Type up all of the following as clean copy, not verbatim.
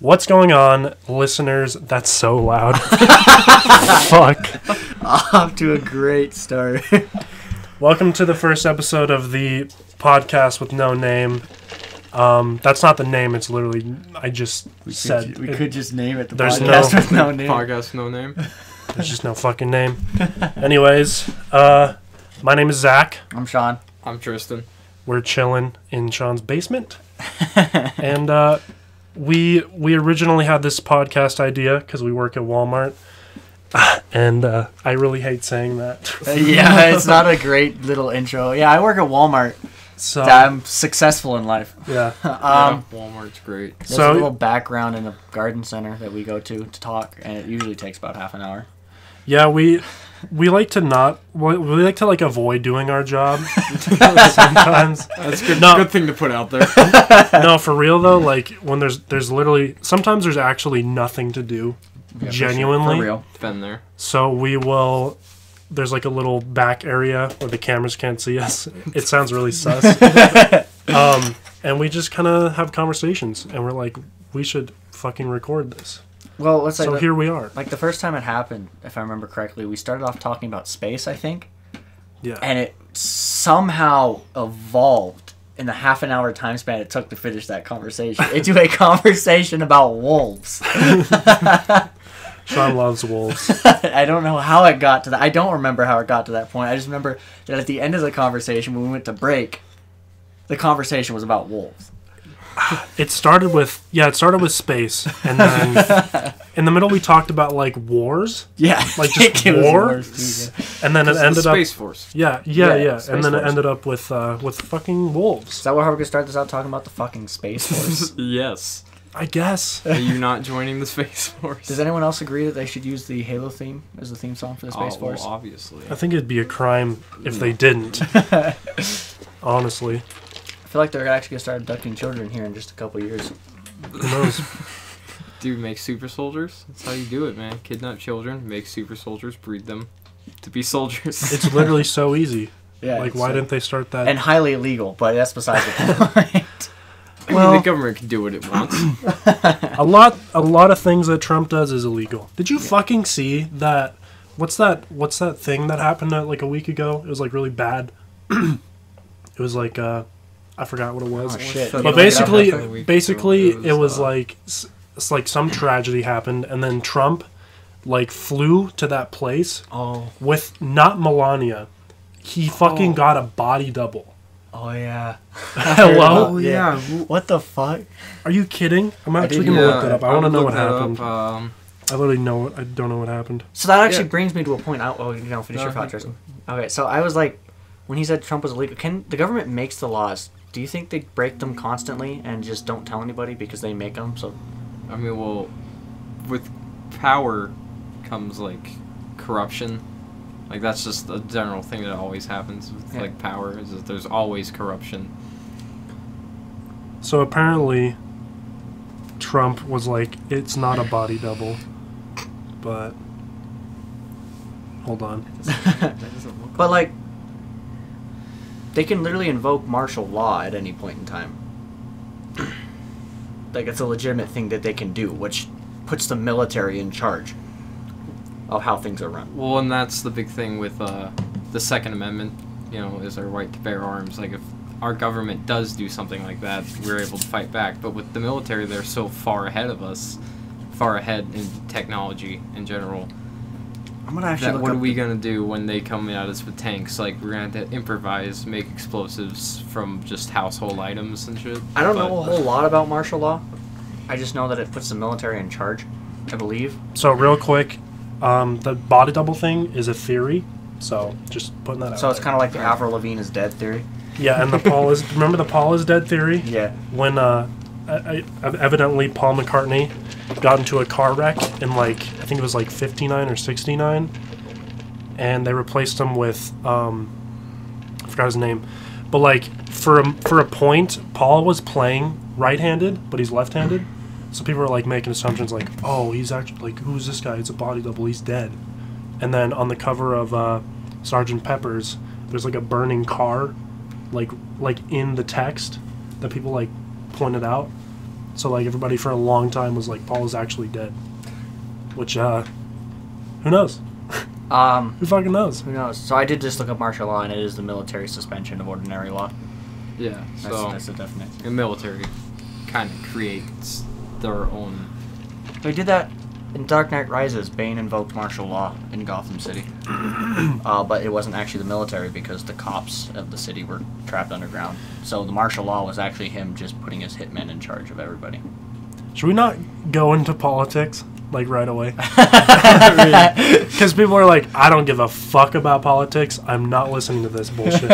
What's going on, listeners? That's so loud. Fuck. Off to a great start. Welcome to the first episode of the podcast with no name. That's not the name. It's literally, I just said. We could just name it the There's podcast with no name. Podcast no name. There's just no fucking name. Anyways, my name is Zach. I'm Sean. I'm Tristan. We're chilling in Sean's basement. And we originally had this podcast idea because we work at Walmart. And I really hate saying that. Yeah, it's not a great little intro. Yeah, I work at Walmart. So I'm successful in life. yeah. Walmart's great. There's So- a little background in a garden center that we go to talk, and it usually takes about half an hour. Yeah, we like to not we like to like avoid doing our job sometimes. That's good. No. Good thing to put out there. No, for real though, like when there's literally sometimes there's actually nothing to do, Yeah, genuinely. For real. Been there. So we will. There's like a little back area where the cameras can't see us. It sounds really sus. And we just kind of have conversations, and we're like, we should fucking record this. Well, let's say So here we are. like the first time it happened, if I remember correctly, we started off talking about space, I think, Yeah. and it somehow evolved in the half an hour time span it took to finish that conversation into a conversation about wolves. Sean loves wolves. I don't know how it got to that. I don't remember how it got to that point. I just remember that at the end of the conversation, when we went to break, the conversation was about wolves. It started with space, and then in the middle we talked about like wars, Yeah, Like, just it was war? worse, too, yeah. and then it It's the ended up Space Force. yeah, Space and then it Force. ended up with fucking Is wolves. that how we're gonna start this out, talking about the fucking Space Force? Yes. I guess. Are you not joining the Space Force? Does anyone else agree that they should use the Halo theme as the theme song for the Space Force? Well, obviously. I think it'd be a crime if they didn't. Honestly, I feel like they're actually gonna start abducting children here in just a couple years. who knows? Dude, make super soldiers. That's how you do it, man. Kidnap children, make super soldiers, breed them to be soldiers. It's literally so easy. Yeah, Like, it's, why didn't they start that? and highly illegal, but that's beside the point. I mean, the government can do what it wants. a lot of things that Trump does is illegal. Did you fucking see that? What's that thing that happened like a week ago? It was like really bad. It was like I forgot what it was. Oh, shit. But You But look it up real basically, quick. it was like it's like some tragedy happened, and then Trump like flew to that place Oh, with not Melania. He fucking got a body double. oh yeah. Hello? Oh, Yeah. yeah. What the fuck? Are you kidding? I'm actually didn't- gonna look that up. I want to know what looked that happened. up. I literally know it. I don't know what happened. So that actually Yeah. brings me to a point. Finish No, your thought, keep Tristan. Okay, so I was like, when he said Trump was illegal, can the government makes the laws? Do you think they break them constantly and just don't tell anybody because they make them? So I mean, well, with power comes like corruption. Like that's just a general thing that always happens with Yeah. like power is that there's always corruption. So apparently, Trump was like, "It's not a body double," but hold on. but like, they can literally invoke martial law at any point in time. Like it's a legitimate thing that they can do, which puts the military in charge of how things are run. Well, and that's the big thing with the Second Amendment. You know, is our right to bear arms. Like if our government does do something like that, we're able to fight back. But with the military, they're so far ahead of us, far ahead in technology in general. I'm gonna actually That look what up are we gonna do when they come at us with tanks? Like we're gonna have to improvise, make explosives from just household items and shit. I don't But- know a whole lot about martial law. I just know that it puts the military in charge, I believe. So real quick, the body double thing is a theory. So just putting that out. So it's there. kind of like the Avril Lavigne is dead theory. Yeah, and the Paul is remember the Paul is dead theory Yeah. when evidently Paul McCartney got into a car wreck in like I think it was like 59 or 69, and they replaced him with I forgot his name, but like for a point Paul was playing right-handed but he's left-handed, so people were like making assumptions like, oh, he's actually like, who's this guy? It's a body double. He's dead. And then on the cover of Sgt. Pepper's, there's like a burning car, like in the text that people like pointed out. So like everybody for a long time was like Paul is actually dead, which who knows? Who fucking knows? Who knows? So I did just look up martial law, and it is the military suspension of ordinary law. Yeah, so That's the definition. the military kind of creates their own. So he did that in Dark Knight Rises. Bane invoked martial law in Gotham City. But it wasn't actually the military because the cops of the city were trapped underground. So the martial law was actually him just putting his hitmen in charge of everybody. Should we not go into politics like right away? Because people are like, I don't give a fuck about politics. I'm not listening to this bullshit.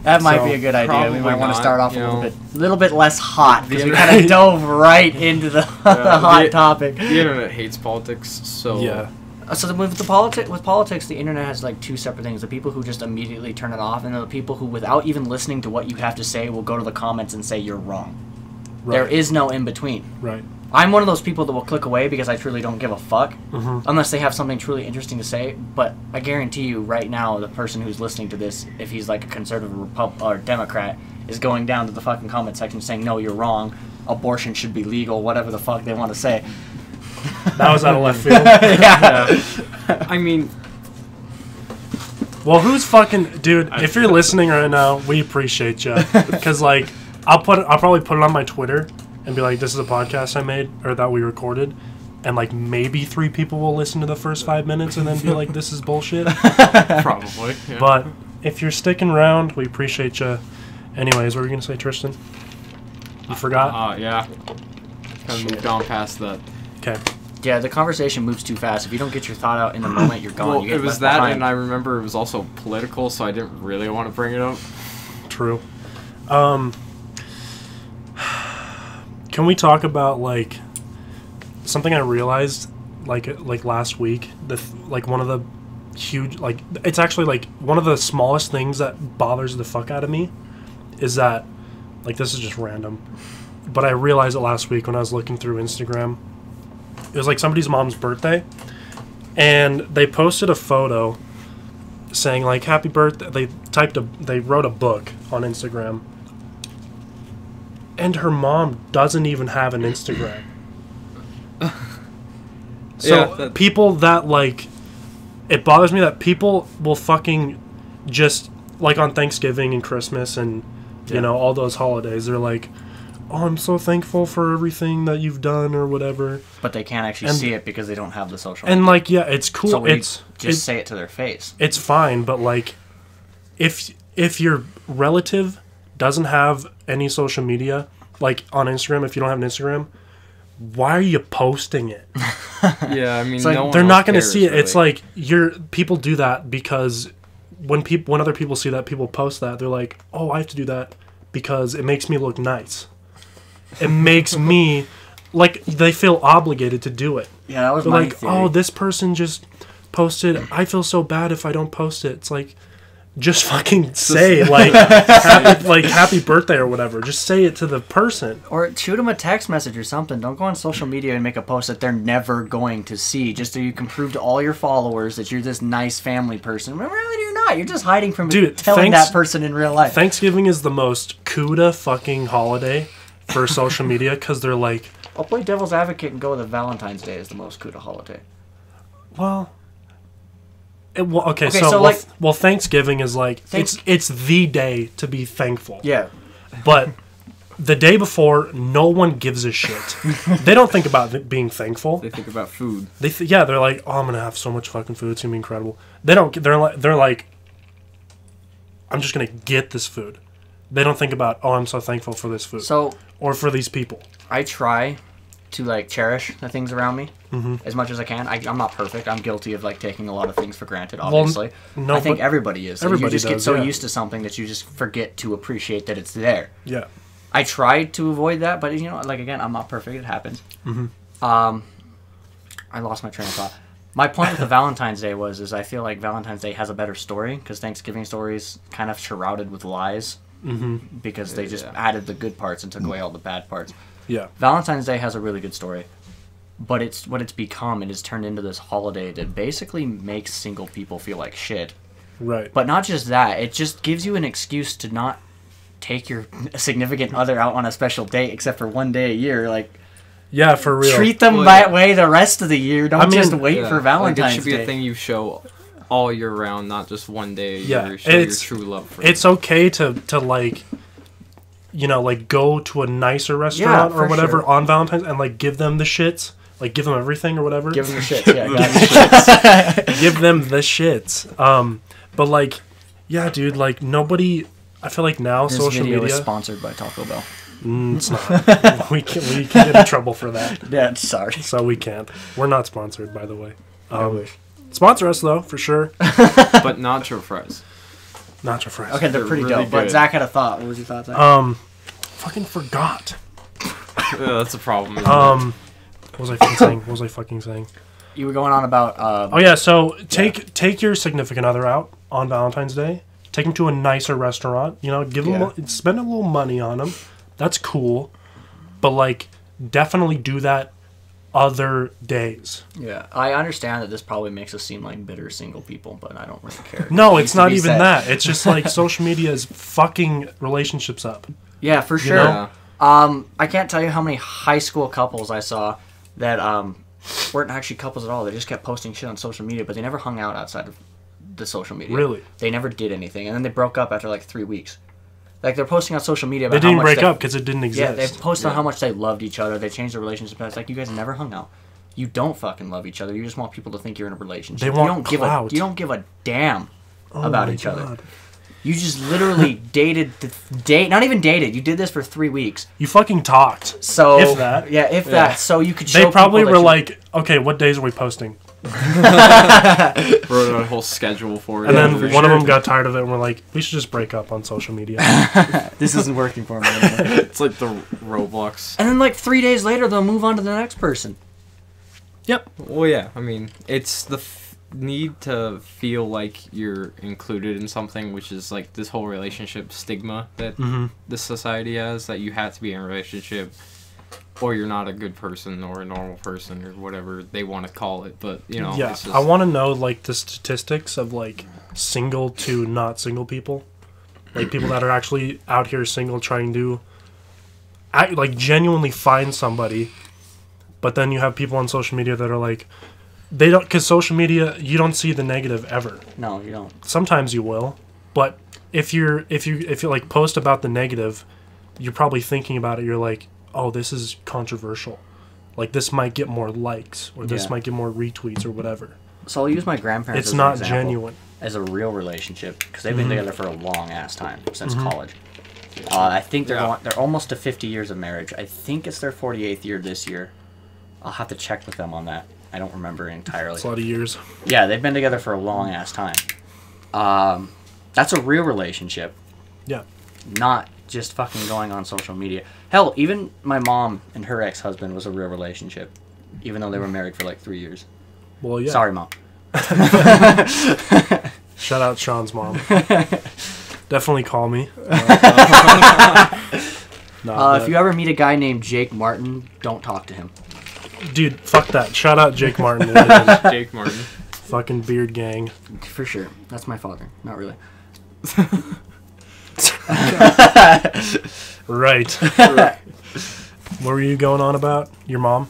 That might So, be a good idea. We probably might want to not, start off you a little bit less hot because we The kind of dove right into the, the hot topic. The internet hates politics, so Yeah. So with politics, the internet has like two separate things: the people who just immediately turn it off, and then the people who, without even listening to what you have to say, will go to the comments and say you're wrong. Right. There is no in between. Right. I'm one of those people that will click away because I truly don't give a fuck, Mhm. unless they have something truly interesting to say. But I guarantee you, right now, the person who's listening to this, if he's like a conservative or Democrat, is going down to the fucking comment section saying, "No, you're wrong. Abortion should be legal." Whatever the fuck they want to say. That was out of left field. Yeah. I mean, Well, who's fucking dude? If you're listening right now, we appreciate you. Because like, I'll probably put it on my Twitter and be like, "This is a podcast I made or that we recorded," and like maybe 3 people will listen to the first 5 minutes and then be like, "This is bullshit." probably. Yeah. But if you're sticking around, we appreciate you. Anyways, what were you gonna say, Tristan? You forgot? Yeah. Kind of moved on past that. Okay. Yeah, the conversation moves too fast. If you don't get your thought out in the moment, you're gone. Well, You get it was left that, behind. and I remember it was also political, so I didn't really want to bring it up. True. Can we talk about like something I realized like last week? Like one of the huge it's actually like one of the smallest things that bothers the fuck out of me is that like this is just random, but I realized it last week when I was looking through Instagram. It was like somebody's mom's birthday, and they posted a photo saying like happy birthday. They wrote a book on Instagram, and her mom doesn't even have an Instagram. So Yeah, people that like, it bothers me that people will fucking just like on Thanksgiving and Christmas and you know all those holidays, they're like, "Oh, I'm so thankful for everything that you've done," or whatever. But they can't actually And- see it because they don't have the social. And like, yeah, it's cool. so It's just say it to their face. it's fine, but like, if your relative doesn't have any social media, like on Instagram, if you don't have an Instagram, why are you posting it? Yeah, I mean, It's like, no one They're else not going to cares, see it. It's really. like people do that because when other people see that, people post that, they're like, "Oh, I have to do that because it makes me look nice." It makes me like they feel obligated to do it. Yeah, that was They're my like, theory. "Oh, this person just posted. I feel so bad if I don't post it." It's like, just fucking say like, happy birthday or whatever. Just say it to the person. Or shoot them a text message or something. Don't go on social media and make a post that they're never going to see, just so you can prove to all your followers that you're this nice family person. When really you're not. You're just hiding from Dude, telling thanks- that person in real life. Thanksgiving is the most CUDA fucking holiday for social media because they're like, I'll play devil's advocate and go with Valentine's Day as the most CUDA holiday. well, okay, Okay, so so, like- Thanksgiving is like Thanks- it's the day to be thankful. Yeah. But the day before, no one gives a shit. They don't think about being thankful. They think about food. They're like, "Oh, I'm gonna have so much fucking food. It's gonna be incredible." They don't. They're like, "I'm just gonna get this food." They don't think about, "Oh, I'm so thankful for this food So or for these people." I try to like cherish the things around me as much as I can. I'm not perfect. I'm guilty of like taking a lot of things for granted. Obviously, no, I think but everybody is. everybody you just get does, so yeah. used to something that you just forget to appreciate that it's there. Yeah. I tried to avoid that, but you know, like again, I'm not perfect. It happens. I lost my train of thought. My point with the Valentine's Day is I feel like Valentine's Day has a better story because Thanksgiving stories kind of shrouded with lies because they just added the good parts and took away all the bad parts. Yeah. Valentine's Day has a really good story, but it's what it's become. It has turned into this holiday that basically makes single people feel like shit. Right. But not just that, it just gives you an excuse to not take your significant other out on a special date, except for one day a year. Like, Yeah, for real. treat them that way the rest of the year. Don't just wait for Like, Valentine's it should be Day. a thing you show all year round, not just one day a Yeah, year. Show your it's- true love for It's okay to like, you know, like go to a nicer restaurant or for whatever sure. on Valentine's and like give them the shits, like give them everything or whatever. Give them the shit. Yeah, got it. Give them the shits. But like, yeah, dude, like nobody. I feel like now This social video media. is sponsored by Taco Bell. It's not. we can get in trouble for that, Yeah, sorry. so we can't. We're not sponsored, by the way. I wish. Sponsor us though, for sure. But nacho fries. Nacho fries. Okay, they're pretty really dope. But good. Zach had a thought. What was your thought, Zach? Fucking forgot. That's a problem. What was I fucking saying? You were going on about. Oh yeah, so take your significant other out on Valentine's Day. Take them to a nicer restaurant. You know, give them spend a little money on them. That's cool, but like definitely do that other days. Yeah, I understand that this probably makes us seem like bitter single people, but I don't really care. No, It it's needs to not be even said. that. It's just like social media is fucking relationships up. Yeah, for sure. know? I can't tell you how many high school couples I saw that weren't actually couples at all. They just kept posting shit on social media, but they never hung out outside of the social media. Really? They never did anything, and then they broke up after like 3 weeks. Like, they're posting on social media about They didn't how much break up because it didn't Yeah, they exist. posted on how much they loved each other. They changed their relationship. But it's like, you guys never hung out. You don't fucking love each other. You just want people to think you're in a relationship. They want you don't clout. you don't give a damn Oh about my each other. God. You just literally not even dated. You did this for 3 weeks. You fucking talked. So If that. yeah, if that. So you could show They probably people that were you- like, okay, what days are we posting? Wrote a whole schedule for it. And then For one of sure. them got tired of it and were like, we should just break up on social media. this isn't working for me anymore. It's like the Roblox. And then like 3 days later, they'll move on to the next person. Yep. Well, yeah. I mean, it's the need to feel like you're included in something, which is like this whole relationship stigma that this society has, that you have to be in a relationship or you're not a good person or a normal person or whatever they want to call it. But, you know, Yeah, it's just, I want to know like the statistics of like single to not single people, like people that are actually out here single trying to like genuinely find somebody, but then you have people on social media that are like they don't, because social media you don't see the negative ever. No, you don't. Sometimes you will, but if you like post about the negative, you're probably thinking about it. You're like, oh, this is controversial. Like this might get more likes, or this Yeah. might get more retweets, or whatever. So I'll use my grandparents. It's as an not example, genuine. as a real relationship because they've been together for a long ass time since college. I think they're almost to 50 years of marriage. I think it's their 48th year this year. I'll have to check with them on that. I don't remember entirely. It's a lot of years. Yeah, they've been together for a long ass time. That's a real relationship, Yeah. not just fucking going on social media. Hell, even my mom and her ex-husband was a real relationship, even though they were married for like 3 years. Well, yeah. Sorry, Mom. Shout out Sean's mom. Definitely call me. If you ever meet a guy named Jake Martin, don't talk to him. Dude, fuck that. Shout out Jake Martin. What it is. Jake Martin. Fucking beard gang. For sure. That's my father. Not really. Right. What were you going on about? Your mom?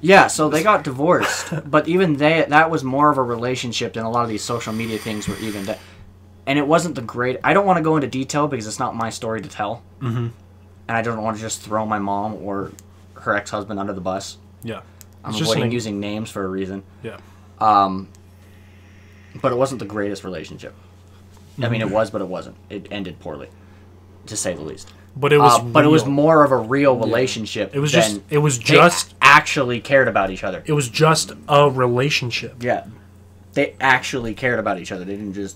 Yeah, so they got divorced, but even that was more of a relationship than a lot of these social media things were even. And it wasn't the great. I don't want to go into detail because it's not my story to tell. Mm-hmm. And I don't want to just throw my mom or her ex-husband under the bus. Yeah. I'm It's just avoiding an- using names for a reason. Yeah. But it wasn't the greatest relationship. I mean, it was, but it wasn't. It ended poorly, to say the least. But it was But it was real. more of a real relationship. It was than just it was they just actually cared about each other. it was just a relationship. Yeah, they actually cared about each other. They didn't just.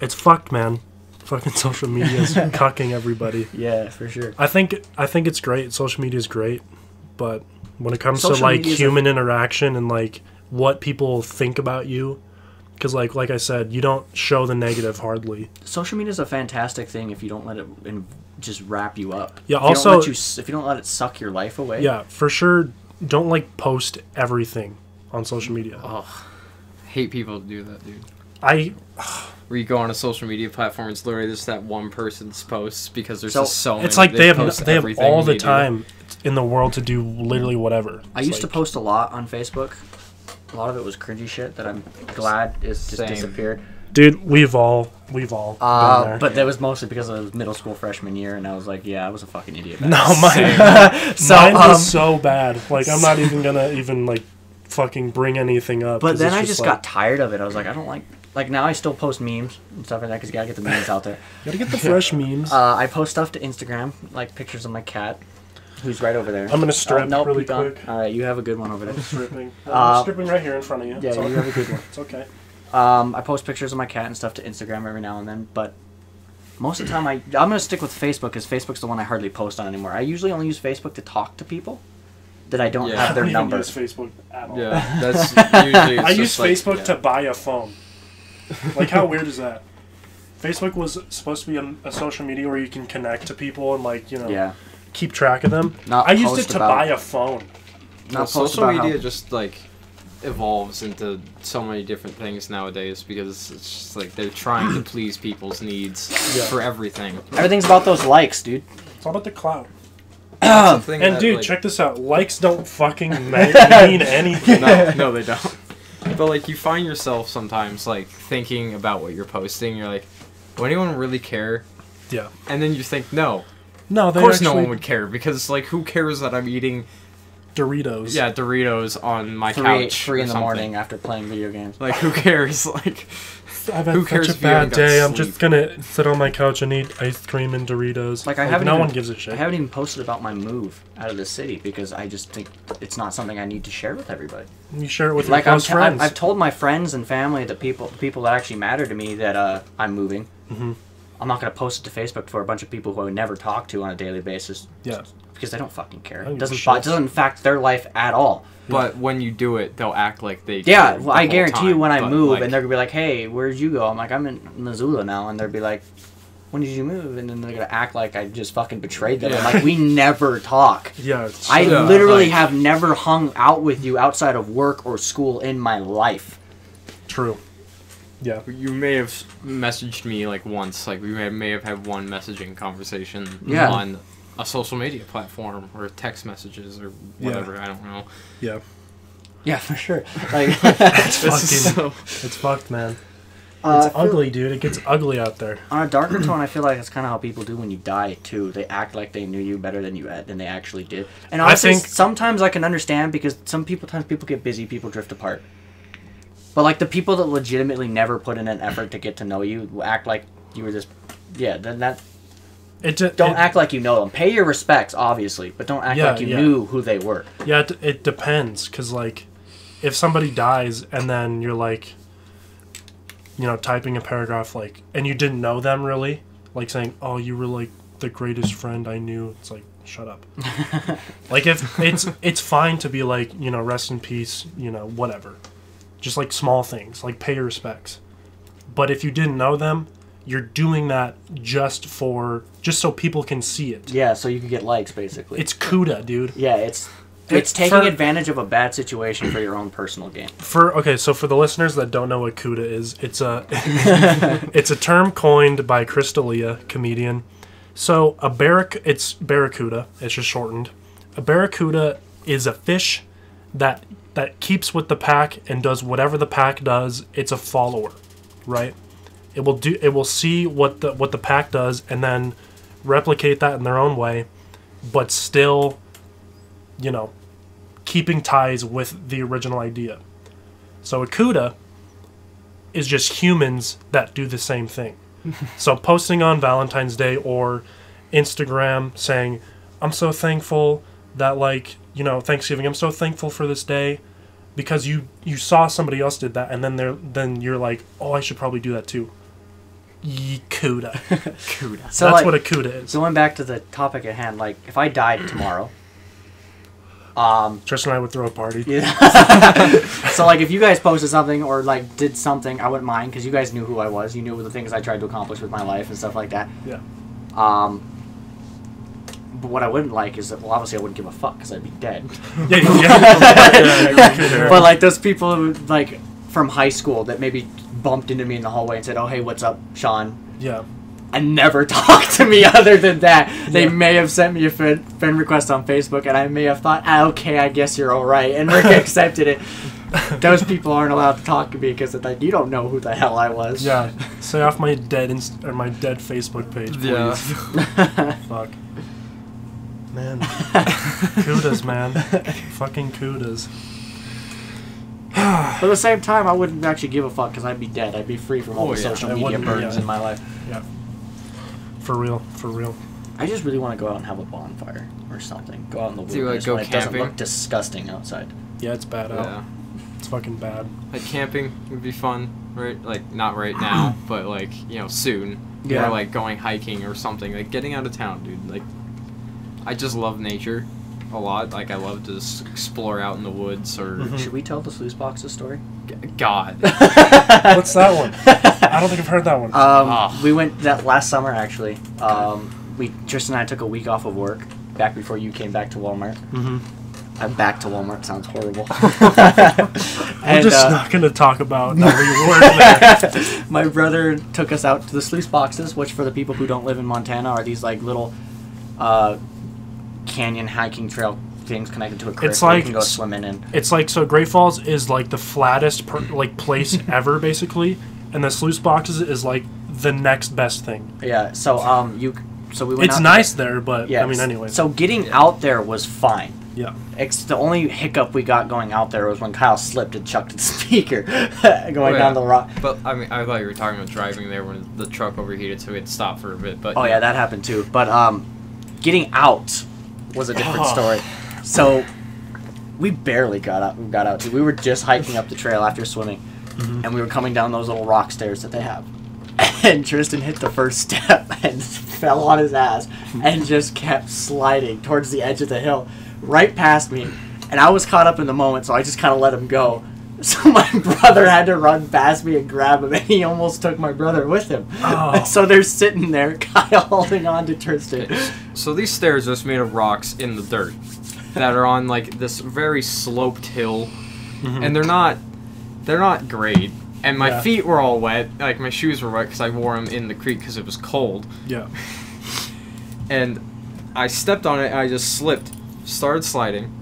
It's fucked, man. Fucking social media is cucking everybody. Yeah, for sure. I think it's great. Social media is great, but when it comes to Social like media is human interaction and like what people think about you, because like I said, you don't show the negative hardly. Social media is a fantastic thing if you don't let it just wrap you up. Yeah, If you also- don't if you don't let it suck your life away. Yeah, for sure. Don't like post everything on social media. Oh, Hate people who do that, dude. Where you go on a social media platform, it's literally just that one person's posts because there's So, just so many. It's like they have everything all the they do. time in the world to do literally whatever. I It's used to like- post a lot on Facebook. A lot of it was cringy shit that I'm glad is just Same. disappeared. Dude, we've all been there. But that was mostly because of middle school freshman year, and I was like, yeah, I was a fucking idiot. back No, then. mine, So, mine was so bad. Like, I'm not even gonna even like fucking bring anything up. But 'cause then it's I just like, got tired of it. I was like, I don't like now I still post memes and stuff like that because you gotta get the memes out there. gotta get the fresh memes. I post stuff to Instagram, like pictures of my cat, who's right over there. I'm gonna strip nope, really keep going. quick. All right, you have a good one over there. I'm stripping. Uh, I'm stripping right here in front of you. Yeah, It's you okay. have a good one. It's okay. I post pictures of my cat and stuff to Instagram every now and then, but most of the time I'm gonna stick with Facebook because Facebook's the one I hardly post on anymore. I usually only use Facebook to talk to people that I don't Yeah. have I their don't even number. use Facebook at all. Yeah, that's usually. I it's use just like, Facebook yeah. to buy a phone. Like, how weird is that? Facebook was supposed to be a social media where you can connect to people and, like, you know, Yeah, keep track of them. Not I used post it to about- buy a phone. Well, not post social about media how, just like evolves into so many different things nowadays because it's just like they're trying to please people's needs Yeah. for everything. everything's about those likes, dude. It's all about the cloud. That's the thing And that, dude, like- check this out. Likes don't fucking mean anything. no, they don't. But like you find yourself sometimes like thinking about what you're posting. You're like, will anyone really care? Yeah. And then you think, no, No, of they course actually, no one would care because like who cares that I'm eating Doritos. Doritos on my Three couch in or the something. morning after playing video games. Like who cares? Like I've had Who cares such a if you haven't bad got day. I'm sleep? just gonna sit on my couch and eat ice cream and Doritos. Like I haven't. no even, one gives a shit. I haven't even posted about my move out of the city because I just think it's not something I need to share with everybody. You share it with Like your close friends. I've told my friends and family, that people that actually matter to me, that I'm moving. Mhm. I'm not gonna post it to Facebook for a bunch of people who I would never talk to on a daily basis. Yeah. Because they don't fucking care. I don't It give a doesn't shit. it doesn't affect their life at all. But when you do it, they'll act like they. Yeah, cared well, the I whole guarantee you time, when I but, move like, and they're gonna be like, "Hey, where'd you go?" I'm like, "I'm in Missoula now," and they'll be like, "When did you move?" And then they're gonna act like I just fucking betrayed them. I'm Yeah. like, we never talk. Yeah. It's I Yeah, literally like- have never hung out with you outside of work or school in my life. true. Yeah. You may have messaged me like once, like we may have had one messaging conversation Yeah. on a social media platform or text messages or whatever. I don't know. Yeah. Yeah, for sure. Like, It's This is fucking. so- It's fucked, man. I It's feel- ugly, dude. It gets ugly out there. On a darker tone, I feel like that's kind of how people do when you die too. They act like they knew you better than they actually did. And honestly, think- sometimes I can understand because sometimes people get busy, people drift apart. But like the people that legitimately never put in an effort to get to know you will act like you were just then that don't act like you know them. Pay your respects, obviously, but don't act Yeah, like you yeah. knew who they were. Yeah, it depends, because, like, if somebody dies and then you're, like, you know, typing a paragraph, like, and you didn't know them, really, like, saying, oh, you were, like, the greatest friend I knew, it's like, shut up. Like, if it's fine to be, like, you know, rest in peace, you know, whatever. Just, like, small things, like, pay your respects. But if you didn't know them, you're doing that just so people can see it. Yeah, so you can get likes, basically. It's CUDA, dude. Yeah, it's It's taking for- advantage of a bad situation for your own personal gain. So for the listeners that don't know what CUDA is, it's a it's a term coined by Chris D'Elia, comedian. So it's barracuda. It's just shortened. A barracuda is a fish that keeps with the pack and does whatever the pack does. It's a follower, right? It will see what the pack does and then replicate that in their own way, but still, you know, keeping ties with the original idea. So a CUDA is just humans that do the same thing. So posting on Valentine's Day or Instagram saying, I'm so thankful that, like, you know, Thanksgiving, I'm so thankful for this day because you saw somebody else did that, and then you're like, oh, I should probably do that too. CUDA. CUDA. So That's like, what a CUDA is. going back to the topic at hand, like if I died tomorrow, Tristan and I would throw a party. so like if you guys posted something or like did something, I wouldn't mind because you guys knew who I was. You knew the things I tried to accomplish with my life and stuff like that. Yeah. But what I wouldn't like is that, well, obviously I wouldn't give a fuck because I'd be dead. Yeah. But like those people who, like from high school that maybe bumped into me in the hallway and said, "Oh, hey, what's up, Sean?" Yeah. And never talked to me other than that. They Yeah. may have sent me a friend request on Facebook, and I may have thought, okay, I guess you're all right, and accepted it. Those people aren't allowed to talk to me because it's like, you don't know who the hell I was. Yeah. Stay off my dead or my dead Facebook page, please. Yeah. Fuck. Man. Kudas, man. Fucking kudas. But at the same time, I wouldn't actually give a fuck because I'd be dead. I'd be free from all Oh, the yeah. social I media wouldn't, burdens yeah. in my life. Yeah. For real. For real. I just really want to go out and have a bonfire or something. Go out in the Do you, wilderness go when it doesn't camping? look disgusting outside. Yeah, it's bad out. Yeah. It's fucking bad. Like camping would be fun, right? Like not right now, but like soon. Yeah. Or like going hiking or something. Like getting out of town, dude. Like I just love nature a lot. Like I love to just explore out in the woods or Should we tell the sluice boxes story? God. What's that one? I don't think I've heard that one. We went that last summer actually. Tristan and I took a week off of work back before you came back to Walmart. Mm-hmm. I'm back to Walmart. Sounds horrible. We're just not going to talk about how we were there. My brother took us out to the sluice boxes, which for the people who don't live in Montana are these like little canyon hiking trail things connected to a creek It's where you like can go swimming in. It's like, so Great Falls is like the flattest place ever, basically, and the sluice boxes is like the next best thing. Yeah. So we went. It's out nice there, but Yeah. I mean, anyway. So getting out there was fine. Yeah. The only hiccup we got going out there was when Kyle slipped and chucked the speaker going down the rock. But I mean, I thought you were talking about driving there when the truck overheated, so we had to stop for a bit. But Oh yeah, that happened too. But getting out was a different story. So we barely got out. We were just hiking up the trail after swimming, and we were coming down those little rock stairs that they have. And Tristan hit the first step and fell on his ass and just kept sliding towards the edge of the hill, right past me. And I was caught up in the moment, so I just kind of let him go. So my brother had to run past me and grab him, and he almost took my brother with him. Oh. So they're sitting there, Kyle holding on to Tristan. So these stairs are just made of rocks in the dirt that are on like this very sloped hill, and they're not great. And my feet were all wet, like my shoes were wet because I wore them in the creek because it was cold. Yeah. And I stepped on it and I just slipped, started sliding.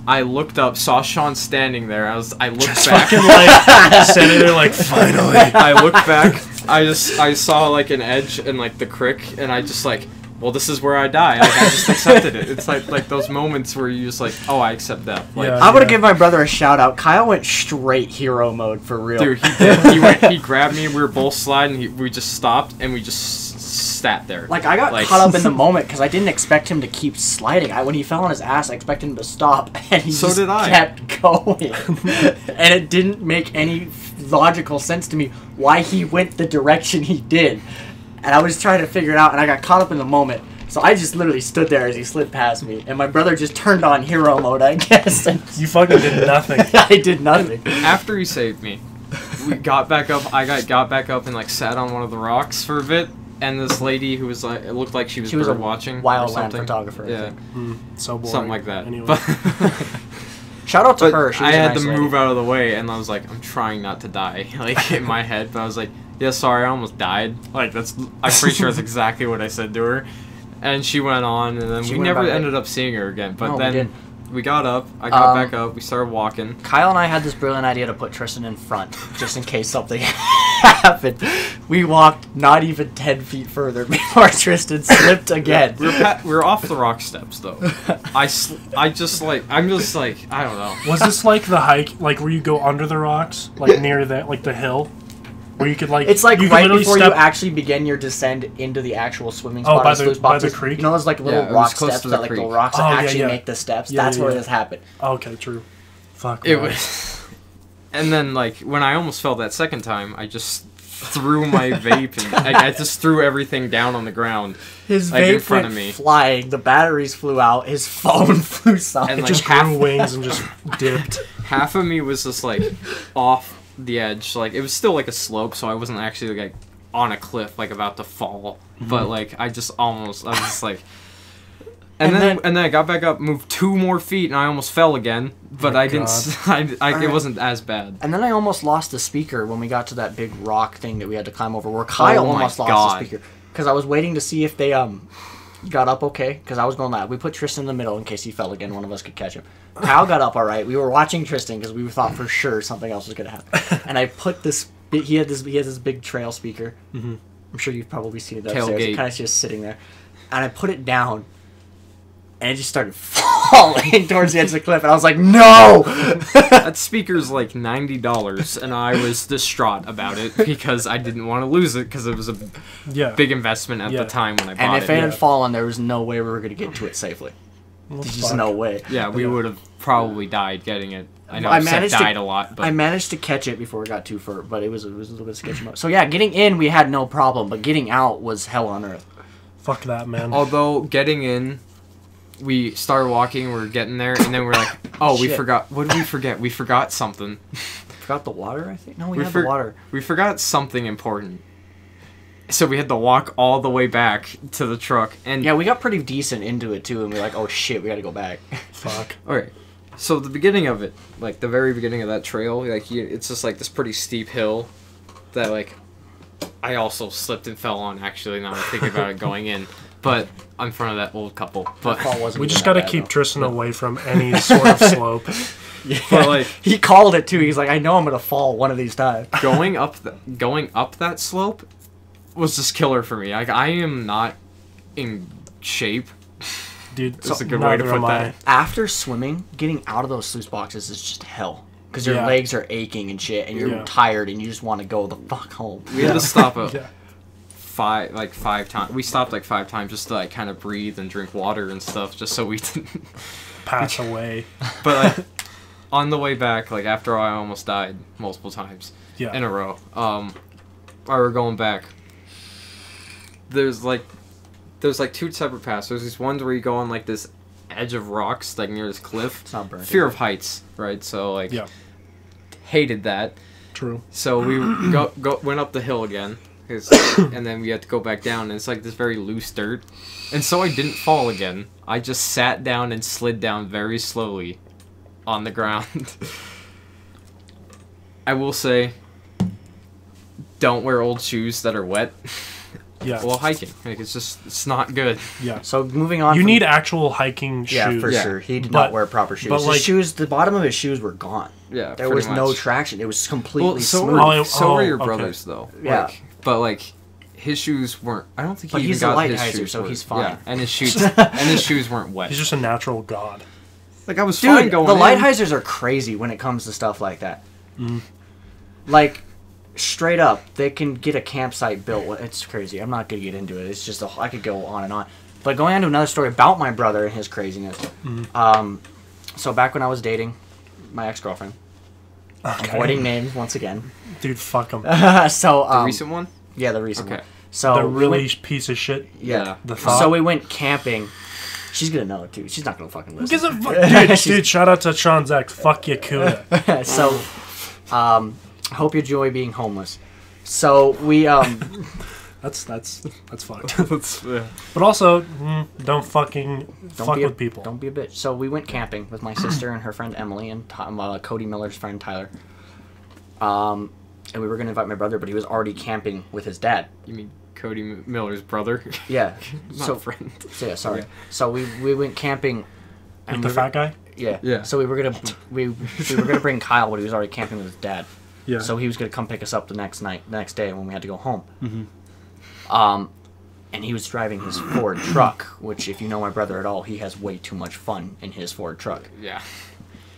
I looked up, saw Sean standing there. I looked Just back. fucking like standing there like, finally. I looked back. I saw like an edge and like the creek, and I just like, well, this is where I die. Like I just accepted it. It's like those moments where you just like, oh, I accept death. Like, Yeah. I'm gonna give my brother a shout out. Kyle went straight hero mode for real. dude, he did. He grabbed me. We were both sliding. We just stopped and we just sat there. Like I got caught up in the moment because I didn't expect him to keep sliding. When he fell on his ass, I expected him to stop, and he So just did I. kept going. And it didn't make any logical sense to me why he went the direction he did. And I was trying to figure it out, and I got caught up in the moment. So I just literally stood there as he slid past me, and my brother just turned on hero mode, I guess. And You fucking did nothing. I did nothing. After he saved me, we got back up. I got back up and like sat on one of the rocks for a bit. And this lady who was like, it looked like she was a bird watching, wildland photographer. I Yeah, think. So boring. something like that. Anyway. But, Shout out to but her. She was I a had nice to lady. move out of the way, and I was like, I'm trying not to die, like in my head. But I was like, yeah, sorry, I almost died. Like I'm pretty sure that's exactly what I said to her. And she went on, and then She we went never back. ended up seeing her again. But No, we then didn't. we got up. I got back up. We started walking. Kyle and I had this brilliant idea to put Tristan in front, just in case something happened. We walked not even 10 feet further before Tristan slipped again. We were off the rock steps though. I'm just like I don't know. Was this like the hike, like where you go under the rocks, like near that, like the hill, where you could like? It's like you could right literally before step- you actually begin your descend into the actual swimming Oh, spot. by of the- sluice by the boxes. creek? You know those like little Yeah, it was rock close steps to that the like the creek. rocks Oh, that yeah, actually yeah. make the steps. Yeah, That's yeah, where yeah. this happened. Okay, true. Fuck. It man. was, and then like when I almost fell that second time, I just threw my vape and I just threw everything down on the ground. His Like, in vape front went of me. flying. The batteries flew out. His phone flew south. And, It like, just half- grew wings and just dipped. Half of me was just like off the edge, like it was still like a slope, so I wasn't actually like on a cliff, like about to fall. But like I was just like. And then I got back up, moved 2 more feet, and I almost fell again. But I didn't. It wasn't as bad. And then I almost lost the speaker when we got to that big rock thing that we had to climb over, where Kyle almost lost the speaker. Because I was waiting to see if they got up okay, because I was going that. We put Tristan in the middle in case he fell again. One of us could catch him. Kyle got up all right. We were watching Tristan because we thought for sure something else was going to happen. And I put this. He had this big trail speaker. Mm-hmm. I'm sure you've probably seen it upstairs. It's kind of just sitting there, and I put it down, and it just started falling towards the edge of the cliff. And I was like, "No!" That speaker's like $90, and I was distraught about it because I didn't want to lose it because it was a big investment at the time when I bought it. And if it had fallen, there was no way we were going to get to it safely. There's just no way. Yeah, we would have probably died getting it. I know Seth died a lot, but I managed to catch it before we got too far, but it was a little bit sketchy. So yeah, getting in we had no problem, but getting out was hell on earth. Fuck that, man. Although getting in, we started walking, we were getting there, and then we're like, oh, we forgot. What did we forget? We forgot something. Forgot the water, I think? No, we had the water. We forgot something important. So we had to walk all the way back to the truck. And yeah, we got pretty decent into it, too, and we were like, oh shit, we gotta go back. Fuck. Alright. So the beginning of it, like the very beginning of that trail, like it's just like this pretty steep hill that like I also slipped and fell on, actually, now I'm thinking about it going in. But in front of that old couple. But we just got to keep Tristan away from any sort of slope. Yeah. But like he called it too. He's like, I know I'm gonna fall one of these times. Going up that slope was just killer for me. Like I am not in shape. Dude, that's a good way to put that. After swimming, getting out of those sluice boxes is just hell. Because your legs are aching and shit, and you're tired, and you just want to go the fuck home. We had to stop five times. We stopped like 5 times just to like kind of breathe and drink water and stuff, just so we didn't pass away. But like on the way back, like after I almost died multiple times in a row, while we were going back, there's like 2 separate paths. There's these ones where you go on like this edge of rocks, like near this cliff. It's not burnt. Fear of heights, right? So like, hated that. True. So we went up the hill again, and then we had to go back down. And it's like this very loose dirt, and so I didn't fall again. I just sat down and slid down very slowly on the ground. I will say, don't wear old shoes that are wet. Yeah. Well, hiking, like it's not good. Yeah. So moving on. You need actual hiking shoes. Yeah, for sure. He did not wear proper shoes. But his shoes, the bottom of his shoes were gone. Yeah. There was no traction. It was completely smooth. So were your brothers though. Yeah. Like, but like, his shoes weren't. I don't think he even got his shoes. So he's fine. Yeah, and his shoes weren't wet. He's just a natural god. Like I was fine going. The Lighthisers are crazy when it comes to stuff like that. Like. Straight up, they can get a campsite built. It's crazy. I'm not going to get into it. It's just, I could go on and on. But going on to another story about my brother and his craziness. So back when I was dating my ex-girlfriend, I'm avoiding names once again. Dude, fuck them. The recent one? Yeah, the recent one. So the really piece of shit? Yeah. The thought? So we went camping. She's going to know it, too. She's not going to fucking listen. Dude, shout out to Sean's ex. Fuck Yakuda. So, I hope you enjoy being homeless. So we that's fucked. But also, don't fuck with people. Don't be a bitch. So we went camping with my sister and her friend Emily and Cody Miller's friend Tyler. And we were gonna invite my brother, but he was already camping with his dad. You mean Cody Miller's brother? Yeah. Not friend. So yeah, sorry. Okay. So we went camping. With the fat guy? Yeah. Yeah. So we were gonna bring Kyle, but he was already camping with his dad. Yeah. So he was gonna come pick us up the next day when we had to go home. And he was driving his Ford truck, which, if you know my brother at all, he has way too much fun in his Ford truck. Yeah.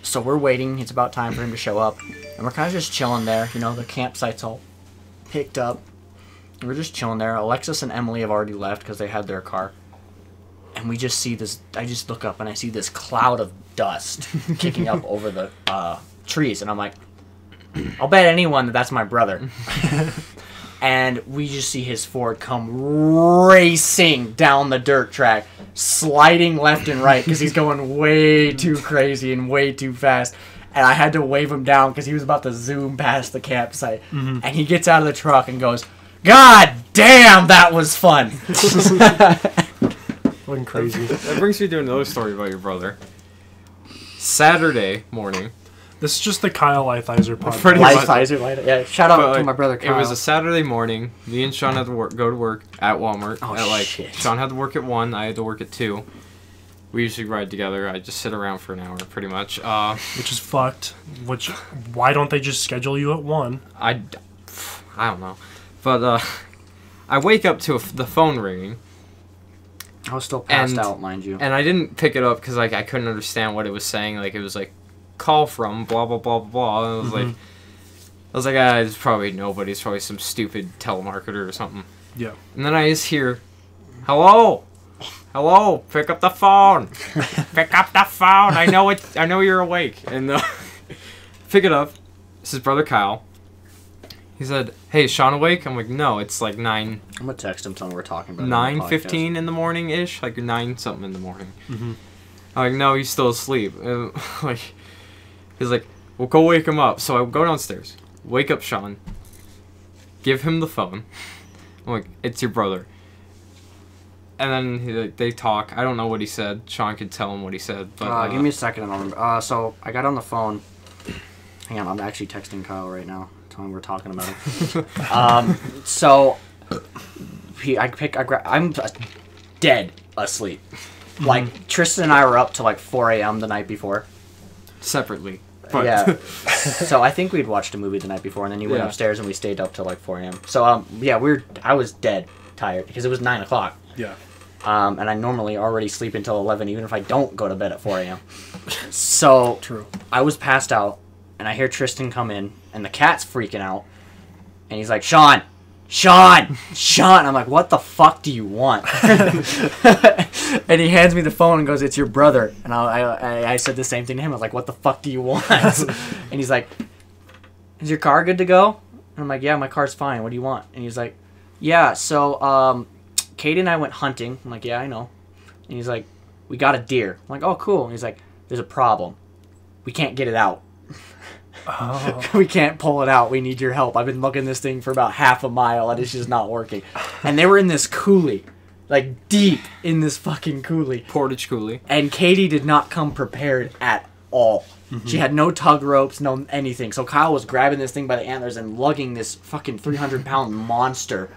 So we're waiting. It's about time for him to show up, and we're kind of just chilling there. You know, the campsite's all picked up. And we're just chilling there. Alexis and Emily have already left because they had their car. And we just see this. I just look up and I see this cloud of dust kicking up over the trees, and I'm like, I'll bet anyone that that's my brother. And we just see his Ford come racing down the dirt track, sliding left and right because he's going way too crazy and way too fast. And I had to wave him down because he was about to zoom past the campsite. And he gets out of the truck and goes, "God damn, that was fun." fucking crazy. That brings me to another story about your brother. Saturday morning. This is just the Kyle Eithizer podcast. Pretty Life much. Yeah, shout out But, to my brother Kyle. It was a Saturday morning. Me and Sean had to go to work at Walmart. Oh, at, like, shit. Sean had to work at 1. I had to work at 2. We usually ride together. I just sit around for an hour, pretty much. Which is fucked. Why don't they just schedule you at 1? I don't know. But I wake up to the phone ringing. I was still passed out, mind you. And I didn't pick it up because like I couldn't understand what it was saying. Like it was like call from blah blah blah blah blah. And I was like, it's probably nobody. It's probably some stupid telemarketer or something. Yeah. And then I just hear, hello, pick up the phone, pick up the phone. I know it. I know you're awake. And pick it up. This is brother Kyle. He said, "Hey, is Sean awake?" I'm like, "No, it's like 9." I'm gonna text him telling we're talking about 9:15 in the morning ish, like 9 something in the morning. I'm like, "No, he's still asleep." And, like, he's like, "Well, go wake him up." So I go downstairs, wake up Sean, give him the phone. I'm like, "It's your brother." And then they talk. I don't know what he said. Sean could tell him what he said. But give me a second and I'll remember. So I got on the phone. Hang on, I'm actually texting Kyle right now. Telling we're talking about him. So I'm dead asleep. Like Tristan and I were up till like 4 a.m. the night before. separately. But Yeah. So I think we'd watched a movie the night before, and then you went Yeah. upstairs and we stayed up till like 4 a.m. So yeah, I was dead tired because it was 9 o'clock. Yeah. And I normally already sleep until 11, even if I don't go to bed at 4 a.m. So True. I was passed out, and I hear Tristan come in, and the cat's freaking out, and he's like, Sean! I'm like, what the fuck do you want? And he hands me the phone and goes, it's your brother. And I said the same thing to him. I was like, what the fuck do you want? And he's like, is your car good to go? And I'm like, yeah, my car's fine. What do you want? And he's like, yeah, so Katie and I went hunting. I'm like, yeah, I know. And he's like, we got a deer. I'm like, oh, cool. And he's like, there's a problem. We can't get it out. Oh. We can't pull it out. We need your help. I've been looking this thing for about half a mile and it's just not working. And they were in this coulee. Like, deep in this fucking coulee. Portage Coulee. And Katie did not come prepared at all. Mm-hmm. She had no tug ropes, no anything. So Kyle was grabbing this thing by the antlers and lugging this fucking 300-pound monster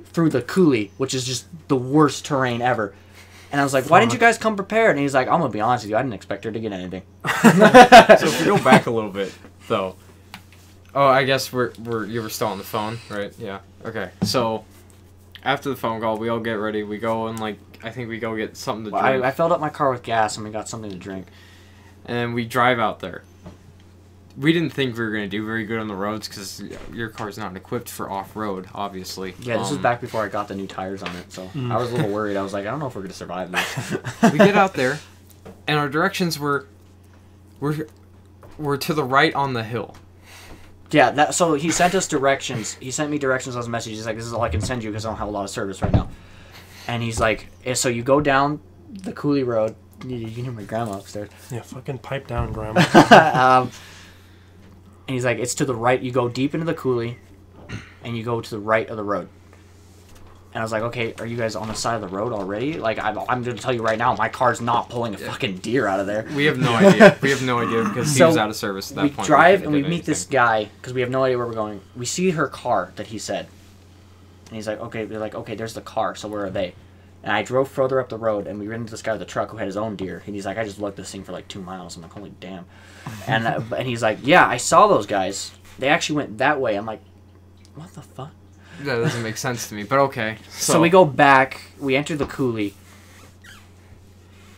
through the coulee, which is just the worst terrain ever. And I was like, why didn't you guys come prepared? And he's like, I'm going to be honest with you, I didn't expect her to get anything. So if we go back a little bit, though. Oh, I guess you were still on the phone, right? Yeah. Okay. So after the phone call, we all get ready. We go and I think we go get something to drink. I filled up my car with gas and we got something to drink. And then we drive out there. We didn't think we were going to do very good on the roads because your car's not equipped for off-road, obviously. Yeah, this was back before I got the new tires on it, so I was a little worried. I was like, I don't know if we're going to survive this. We get out there, and our directions were to the right on the hill. Yeah, so he sent us directions. He sent me directions on his message. He's like, this is all I can send you because I don't have a lot of service right now. And he's like, so you go down the coulee road. You can hear my grandma upstairs. Yeah, fucking pipe down, Grandma. And he's like, it's to the right. You go deep into the coulee, and you go to the right of the road. And I was like, okay, are you guys on the side of the road already? Like, I'm going to tell you right now, my car's not pulling a fucking deer out of there. We have no idea. We have no idea because he was out of service at that point. We drive and we meet this guy because we have no idea where we're going. We see her car that he said. And he's like, okay, we're like, okay, there's the car, so where are they? And I drove further up the road, and we ran into this guy with a truck who had his own deer. And he's like, I just lugged this thing for like 2 miles. I'm like, holy damn. And he's like, yeah, I saw those guys. They actually went that way. I'm like, what the fuck? That doesn't make sense to me, but okay. So we go back. We enter the coulee.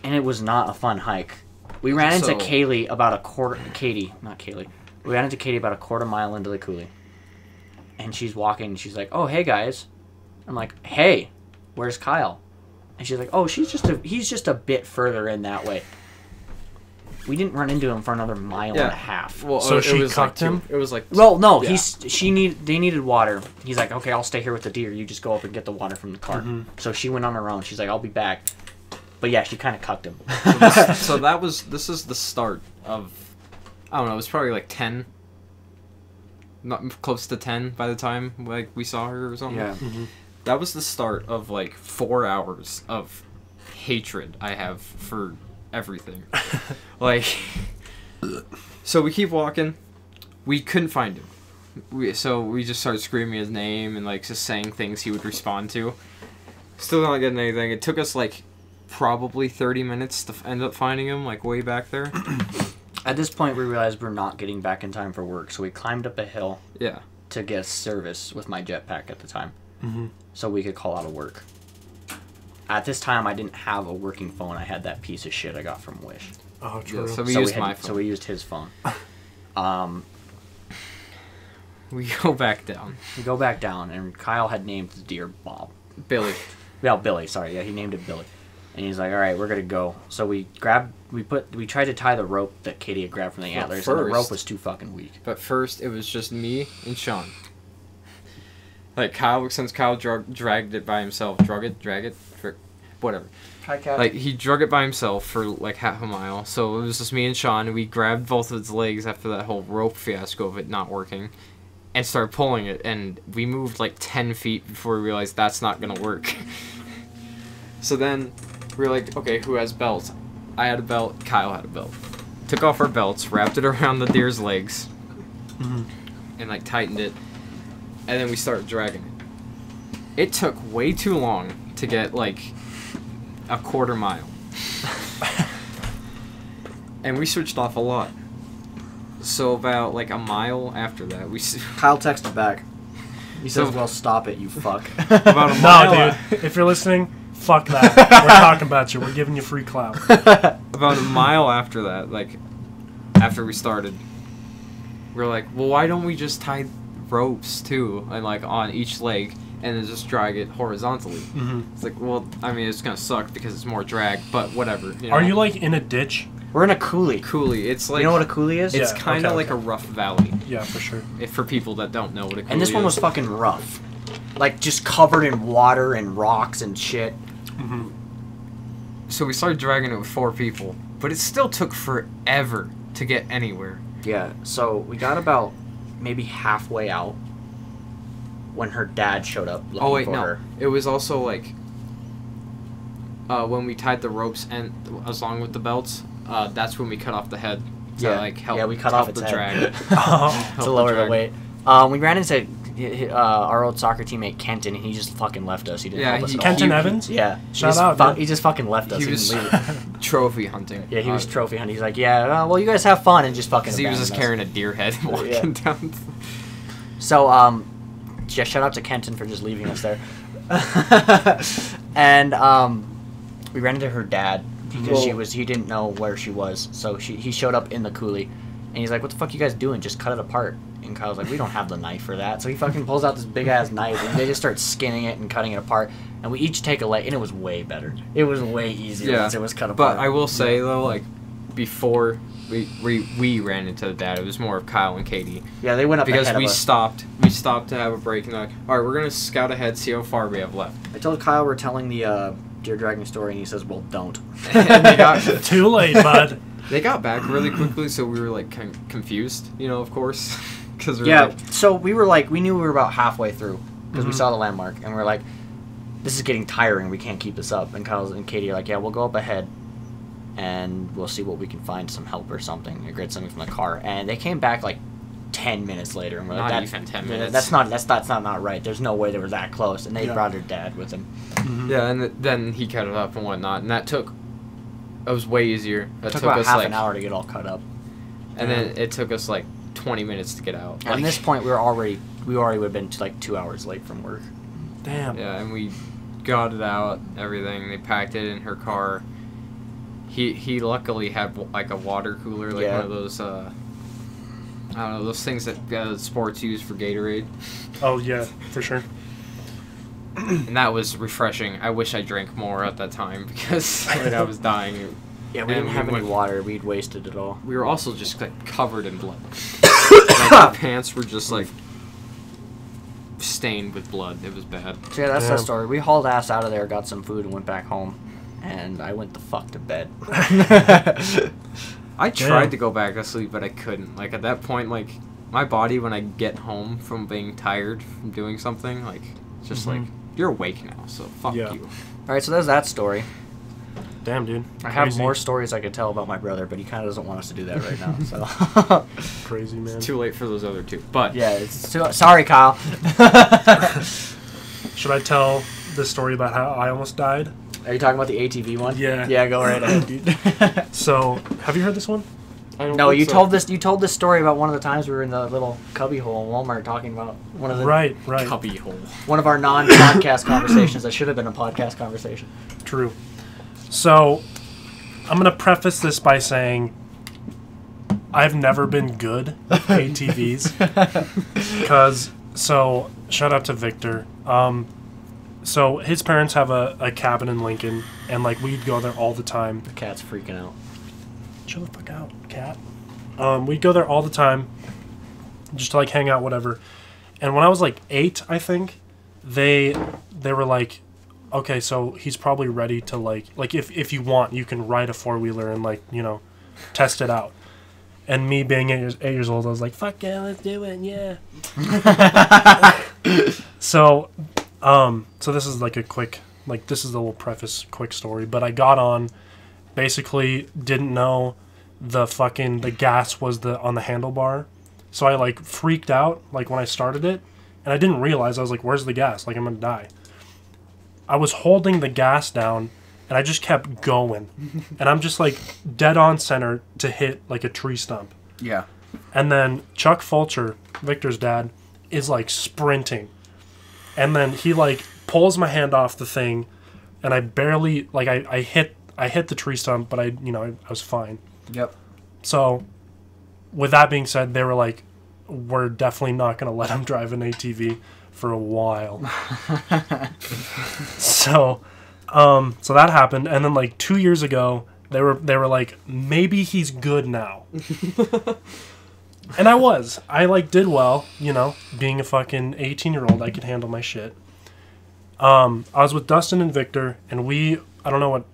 And it was not a fun hike. We ran into Katie about a quarter... Katie, not Kaylee. We ran into Katie about a quarter mile into the coulee. And she's walking, and she's like, oh, hey, guys. I'm like, hey, where's Kyle? And she's like, oh, he's just a bit further in that way. We didn't run into him for another mile and a half. Well, So she was cucked him? It was like... Well, no, Yeah. they needed water. He's like, okay, I'll stay here with the deer. You just go up and get the water from the cart. Mm-hmm. So she went on her own. She's like, I'll be back. But yeah, she kind of cucked him. So this is the start of, I don't know, it was probably like 10. Not close to 10 by the time we saw her or something. Yeah. Mm-hmm. That was the start of 4 hours of hatred I have for everything. Like, so we keep walking. We couldn't find him. So we just started screaming his name and like just saying things he would respond to. Still not getting anything. It took us like probably 30 minutes to end up finding him, like way back there. At this point, we realized we're not getting back in time for work, so we climbed up a hill Yeah. to get service with my jetpack at the time, so we could call out of work. At this time, I didn't have a working phone. I had that piece of shit I got from Wish. Oh, true. Yeah, so we used my phone. So we used his phone. We go back down. We go back down, and Kyle had named the deer Bob. Billy. Yeah, Billy. Sorry, yeah, he named it Billy. And he's like, "All right, we're gonna go." So we tried to tie the rope that Katie had grabbed from the antlers, and the rope was too fucking weak. But first, it was just me and Sean. Like Kyle, since Kyle dragged it by himself, whatever. Hi, Cat. Like he drug it by himself for like half a mile. So it was just me and Sean, and we grabbed both of its legs after that whole rope fiasco of it not working, and started pulling it. And we moved like 10 feet before we realized that's not gonna work. So then we were like, okay, who has belts? I had a belt. Kyle had a belt. Took off our belts, wrapped it around the deer's legs, and like tightened it. And then we started dragging it. It took way too long to get like a quarter mile. And we switched off a lot. So about like a mile after that, Kyle texted back. He says, "Well, stop it, you fuck." about a mile. No, dude. If you're listening, fuck that. We're talking about you. We're giving you free clout. About a mile after that, like after we started, we were like, well, why don't we just tie ropes too, and like on each leg, and then just drag it horizontally? It's like, well, I mean, it's gonna suck because it's more drag, but whatever. You know? Are you like in a ditch? We're in a coulee. Coulee? It's like, you know what a coulee is? It's Yeah, kind of okay, like okay. a rough valley. Yeah, for sure. If for people that don't know what a coulee is. And this one was fucking rough, like just covered in water and rocks and shit. So we started dragging it with 4 people, but it still took forever to get anywhere. Yeah. So we got about maybe halfway out when her dad showed up looking Oh wait, for no. her. It was also like when we tied the ropes and along with the belts. That's when we cut off the head to like help. we cut help off its the head. drag. To lower the weight. We ran into our old soccer teammate Kenton, and he just fucking left us. He didn't help us at all. Kenton Evans? Yeah. Shout out, dude. He just fucking left us. He He was didn't leave. trophy hunting. Yeah, he was trophy hunting. He's like, yeah, well, you guys have fun, and just fucking. Because he was just abandoned carrying a deer head walking down. So, yeah, shout out to Kenton for just leaving us there. And we ran into her dad because he didn't know where she was. So he showed up in the coulee, and he's like, "What the fuck you guys doing? Just cut it apart." And Kyle's like, "We don't have the knife for that." So he fucking pulls out this big ass knife, and they just start skinning it and cutting it apart. And we each take a leg, and it was way better. It was way easier once it was cut apart. But I will say though, like before we ran into the dad, it was more of Kyle and Katie. Yeah, they went up because ahead we of us. stopped to have a break and like, all right, we're gonna scout ahead, see how far we have left. I told Kyle we're telling the deer dragging story, and he says, "Well, don't." And they got Too late, bud. They got back really quickly, so we were like confused, you know, of course, because So we were like, we knew we were about halfway through because we saw the landmark, and we were like, this is getting tiring. We can't keep this up. And Kyle and Katie are like, yeah, we'll go up ahead, and we'll see what we can find, some help or something, or get something from the car. And they came back like 10 minutes later, and we're like, Not even 10 minutes. That's not right. There's no way they were that close. And they brought her dad with them. Yeah, and then he cut it up and whatnot, and it was way easier. That It took about us half like an hour to get all cut up. and then it took us like 20 minutes to get out. At this point, we already would have been like 2 hours late from work. Damn. Yeah, and we got it out, everything. They packed it in her car. He luckily had like a water cooler, like one of those I don't know, those things that sports use for Gatorade. Oh yeah, for sure. And that was refreshing. I wish I drank more at that time because like, I was dying. Yeah, we didn't have any water. We'd wasted it all. We were also just like covered in blood. Like, our pants were just like stained with blood. It was bad. So yeah, that's the story. We hauled ass out of there, got some food, and went back home. And I went the fuck to bed. I tried to go back to sleep, but I couldn't. Like, at that point, like, my body, when I get home from being tired from doing something, like, just like, you're awake now, so fuck you. Alright, so there's that story. Damn, dude. I have Crazy. more stories I could tell about my brother, but he kind of doesn't want us to do that right now. So Crazy, man. Too late for those other two. But yeah, it's sorry, Kyle. Should I tell the story about how I almost died? Are you talking about the ATV one? Yeah. Yeah, go right ahead, dude. So, have you heard this one? I don't No, think you so. told this. You told this story about one of the times we were in the little cubby hole in Walmart talking about one of the Right. Cubby hole. one of our non-podcast conversations that should have been a podcast conversation. True. So, I'm gonna preface this by saying I've never been good with ATVs. So shout out to Victor. So his parents have a cabin in Lincoln, and like we'd go there all the time. The cat's freaking out. Chill the fuck out, cat. We'd go there all the time, just to like hang out, whatever. And when I was like 8, I think, they were like, okay, so he's probably ready to like if you want, you can ride a 4-wheeler and like, you know, test it out. And me being 8 years old, I was like, fuck yeah, let's do it, yeah. So this is like a quick, like this is the little preface, quick story. But I got on, basically didn't know the gas was on the handlebar. So I like freaked out like when I started it, and I didn't realize, I was like, where's the gas? Like I'm gonna die. I was holding the gas down, and I just kept going. And I'm just like dead on center to hit like a tree stump. Yeah. And then Chuck Fulcher, Victor's dad, is like sprinting. And then he like pulls my hand off the thing, and I barely like I hit the tree stump, but I was fine. Yep. So, with that being said, they were like, we're definitely not gonna let him drive an ATV for a while. So that happened, and then like 2 years ago, they were like, maybe he's good now. And I like did well, you know, being a fucking 18-year-old, I could handle my shit. I was with Dustin and Victor, and I don't know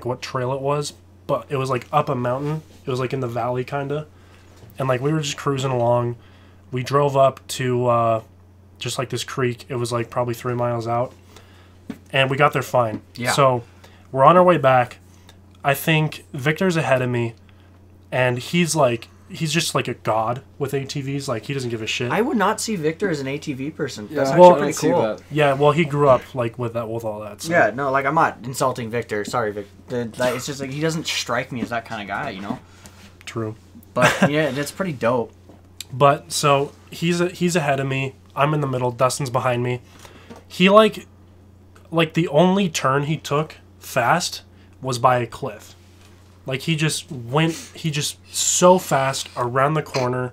what trail it was, but it was like up a mountain. It was like in the valley kinda. And like we were just cruising along. We drove up to just like this creek. It was like probably 3 miles out. And we got there fine. Yeah. So we're on our way back. I think Victor's ahead of me, and he's just like a god with ATVs. Like he doesn't give a shit. I would not see Victor as an ATV person. That's Yeah, actually well, pretty I see cool. that. Yeah, well, he grew up like with all that. So. Yeah, no, like I'm not insulting Victor. Sorry, Victor. It's just like he doesn't strike me as that kind of guy, you know. True. But yeah, that's pretty dope. But so he's ahead of me. I'm in the middle. Dustin's behind me. He like the only turn he took fast was by a cliff. Like he just so fast around the corner,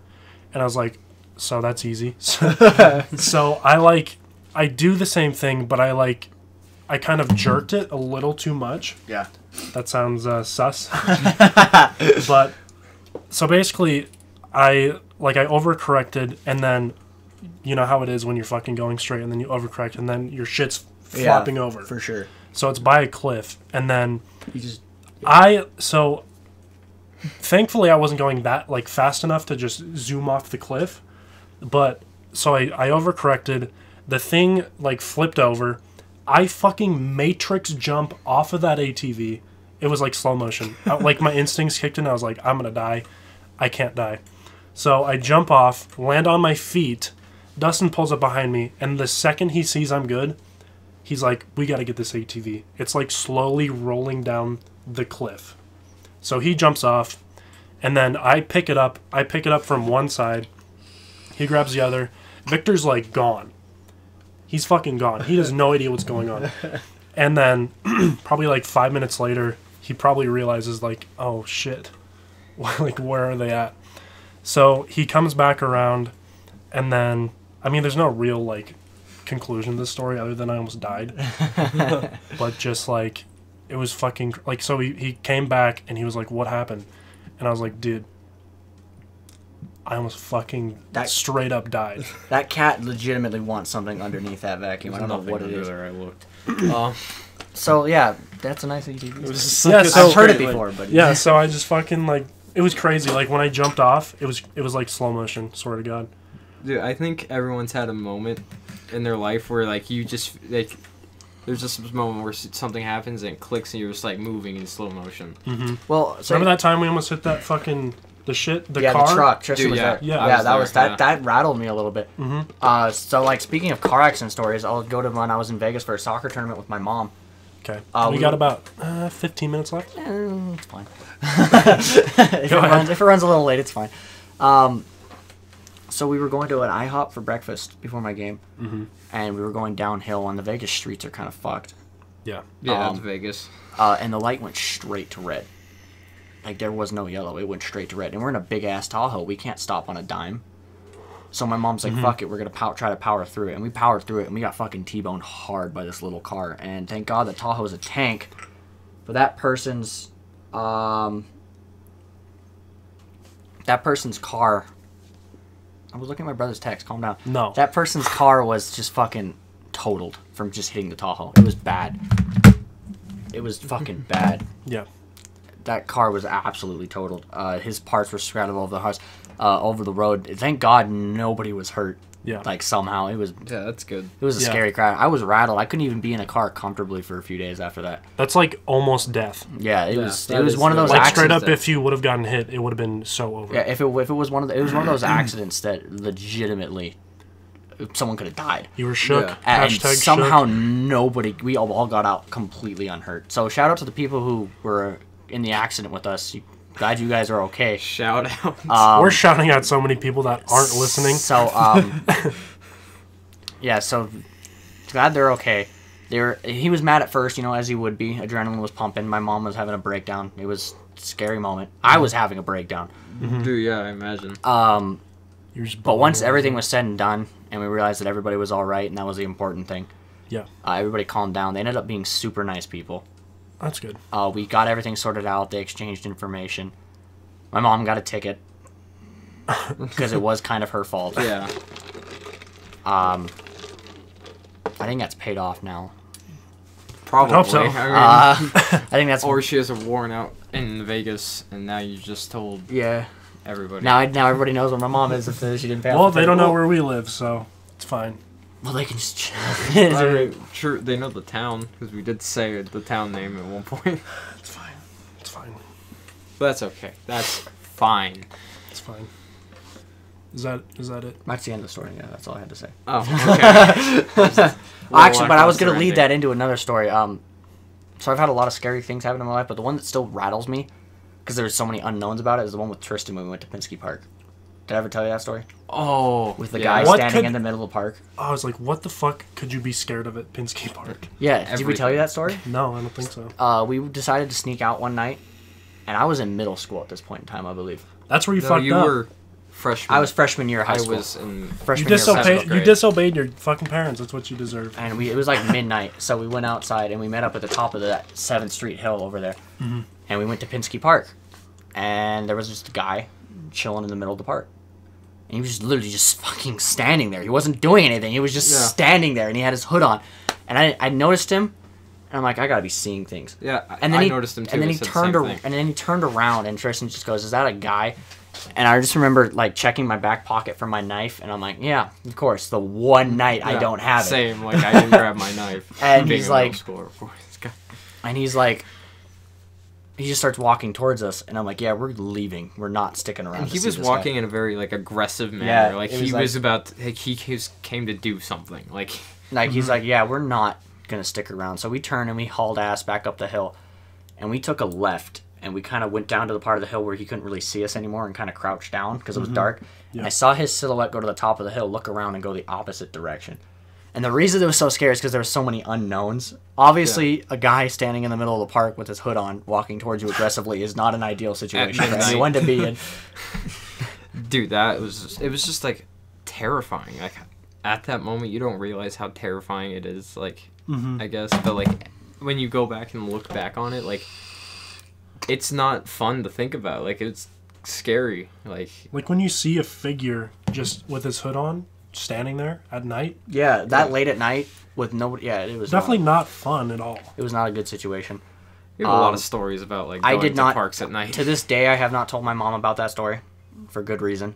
and I was like, so that's easy. So I do the same thing, but I kind of jerked it a little too much. Yeah. That sounds sus. But so basically, I overcorrected, and then you know how it is when you're fucking going straight, and then you overcorrect, and then your shit's flopping over. For sure. So it's by a cliff, and then You just thankfully I wasn't going that like fast enough to just zoom off the cliff, but so I overcorrected. The thing like flipped over. I fucking matrix jump off of that ATV. It was like slow motion. Like my instincts kicked in. I was like, I'm gonna die. I can't die. So I jump off, land on my feet. Dustin pulls up behind me, and the second he sees I'm good, he's like, we gotta get this ATV. It's like slowly rolling down the cliff. So he jumps off, and then I pick it up. I pick it up from one side. He grabs the other. Victor's like gone. He's fucking gone. He has no idea what's going on. And then probably like 5 minutes later, he probably realizes like, oh shit. Like where are they at? So he comes back around, and then I mean there's no real like conclusion to this story other than I almost died. But just like it was fucking like so he came back and he was like, what happened? And I was like, dude, I almost fucking straight up died. That cat legitimately wants something underneath that vacuum. I don't know what it is. There, I looked. So yeah, that's a nice ATV. It was just Yeah, like a so- I've heard it straight, before, but Yeah, so I just fucking like it was crazy. Like when I jumped off, it was like slow motion. Swear to God. Dude, I think everyone's had a moment in their life where like you just like There's just this moment where something happens and it clicks and you're just like moving in slow motion. Well, so Remember that time we almost hit that fucking the yeah, car? the truck. Tristan Dude, was yeah. there. Yeah, Yeah, I that was there, that rattled me a little bit. So like speaking of car accident stories, I'll go to when I was in Vegas for a soccer tournament with my mom. Okay. We we got about 15 minutes left. It's fine. If it runs a little late, it's fine. So we were going to an IHOP for breakfast before my game, and we were going downhill, and the Vegas streets are kind of fucked. Yeah. Yeah, that's Vegas. And the light went straight to red. Like, there was no yellow. It went straight to red. And we're in a big-ass Tahoe. We can't stop on a dime. So my mom's like, fuck it, we're going to try to power through it. And we powered through it, and we got fucking T-boned hard by this little car. And thank God the Tahoe's a tank. But that person's car... I was looking at my brother's text. Calm down. No. That person's car was just fucking totaled from just hitting the Tahoe. It was bad. It was fucking bad. Yeah. That car was absolutely totaled. His parts were scattered all over the house, over the road. Thank God nobody was hurt. Yeah. Like somehow it was. Yeah, that's good. It was a scary crash. I was rattled. I couldn't even be in a car comfortably for a few days after that. That's like almost death. Yeah, it Yeah, was. that It was is one of those Like accidents. straight up, that- if you would have gotten hit, it would have been so over. yeah, if it was one of the, it was one of those accidents that legitimately someone could have died. You were shook. Yeah. And Hashtag somehow shook. nobody. We all got out completely unhurt. So shout out to the people who were in the accident with us. Glad you guys are okay. Shout out. We're shouting at so many people that aren't listening. So, yeah, so glad they're okay. He was mad at first, as he would be. Adrenaline was pumping. My mom was having a breakdown. It was a scary moment. I was having a breakdown. Dude, yeah, I imagine. You're just But once bawling. everything was said and done, and we realized that everybody was all right, and that was the important thing, Yeah. everybody calmed down. They ended up being super nice people. That's good. We got everything sorted out. They exchanged information. My mom got a ticket because it was kind of her fault. Yeah. I think that's paid off now. Probably. hope so. I mean, I think that's or she has a warrant out in Vegas, and now you just told yeah. everybody. Now everybody knows where my mom is if she didn't pay off Well, the they don't know ticket. where we live, so it's fine. Well, they can just. I mean, sure, they know the town, because we did say the town name at one point. It's fine. It's fine. But that's okay. That's fine. It's fine. Is that it? That's the end of the story. Yeah, that's all I had to say. Oh, okay. Actually, but I was gonna lackluster lead ending. that into another story. So I've had a lot of scary things happen in my life, but the one that still rattles me, because there's so many unknowns about it, is the one with Tristan when we went to Pinsky Park. Did I ever tell you that story? Oh, With the yeah. guy What standing could- in the middle of the park. I was like, what the fuck could you be scared of at Pinsky Park? Yeah, did we Everything. tell you that story? No, I don't think so. We decided to sneak out one night, and I was in middle school at this point in time, I believe. That's where you No, fucked you up. were freshman. I was freshman year of high I school. was in. You Freshman year of seventh disobeyed. You grade. disobeyed your fucking parents. That's what you deserve. And it was like midnight, so we went outside and we met up at the top of that 7th Street hill over there. And we went to Pinsky Park. And there was just a guy chilling in the middle of the park. And he was just literally just fucking standing there. He wasn't doing anything. He was just Yeah. standing there, and he had his hood on. And I noticed him, and I'm like, I gotta be seeing things. Yeah, And then I he noticed him too. And then I he said the turned same ar- thing. and then he turned around, and Tristan just goes, "Is that a guy?" And I just remember like checking my back pocket for my knife, and I'm like, "Yeah, of course." The one night I Yeah, don't have it. Same, like I didn't grab my knife. And being he's a middle like- schooler, of course. And he's like, he just starts walking towards us, and I'm like, "Yeah, we're leaving. We're not sticking around." And to he see was this guy." walking in a very like aggressive manner. Yeah, like it he was was about like came to do something. Like Like he's like, "Yeah, we're not gonna stick around." So we turned and we hauled ass back up the hill, and we took a left, and we kind of went down to the part of the hill where he couldn't really see us anymore, and kind of crouched down because it was dark. Yeah. And I saw his silhouette go to the top of the hill, look around, and go the opposite direction. And the reason it was so scary is because there were so many unknowns. Obviously, a guy standing in the middle of the park with his hood on, walking towards you aggressively, is not an ideal situation for midnight. anyone to be in. dude, it was just like terrifying. Like at that moment, you don't realize how terrifying it is. Like I guess, but like when you go back and look back on it, like it's not fun to think about. Like it's scary. Like Like when you see a figure just with his hood on, standing there at night, Yeah, that late at night with nobody. Yeah, it was definitely Not, not fun at all. it was not a good situation. we have a lot Um, of stories about like I going did to not- parks at night. To this day, I have not told my mom about that story, for good reason.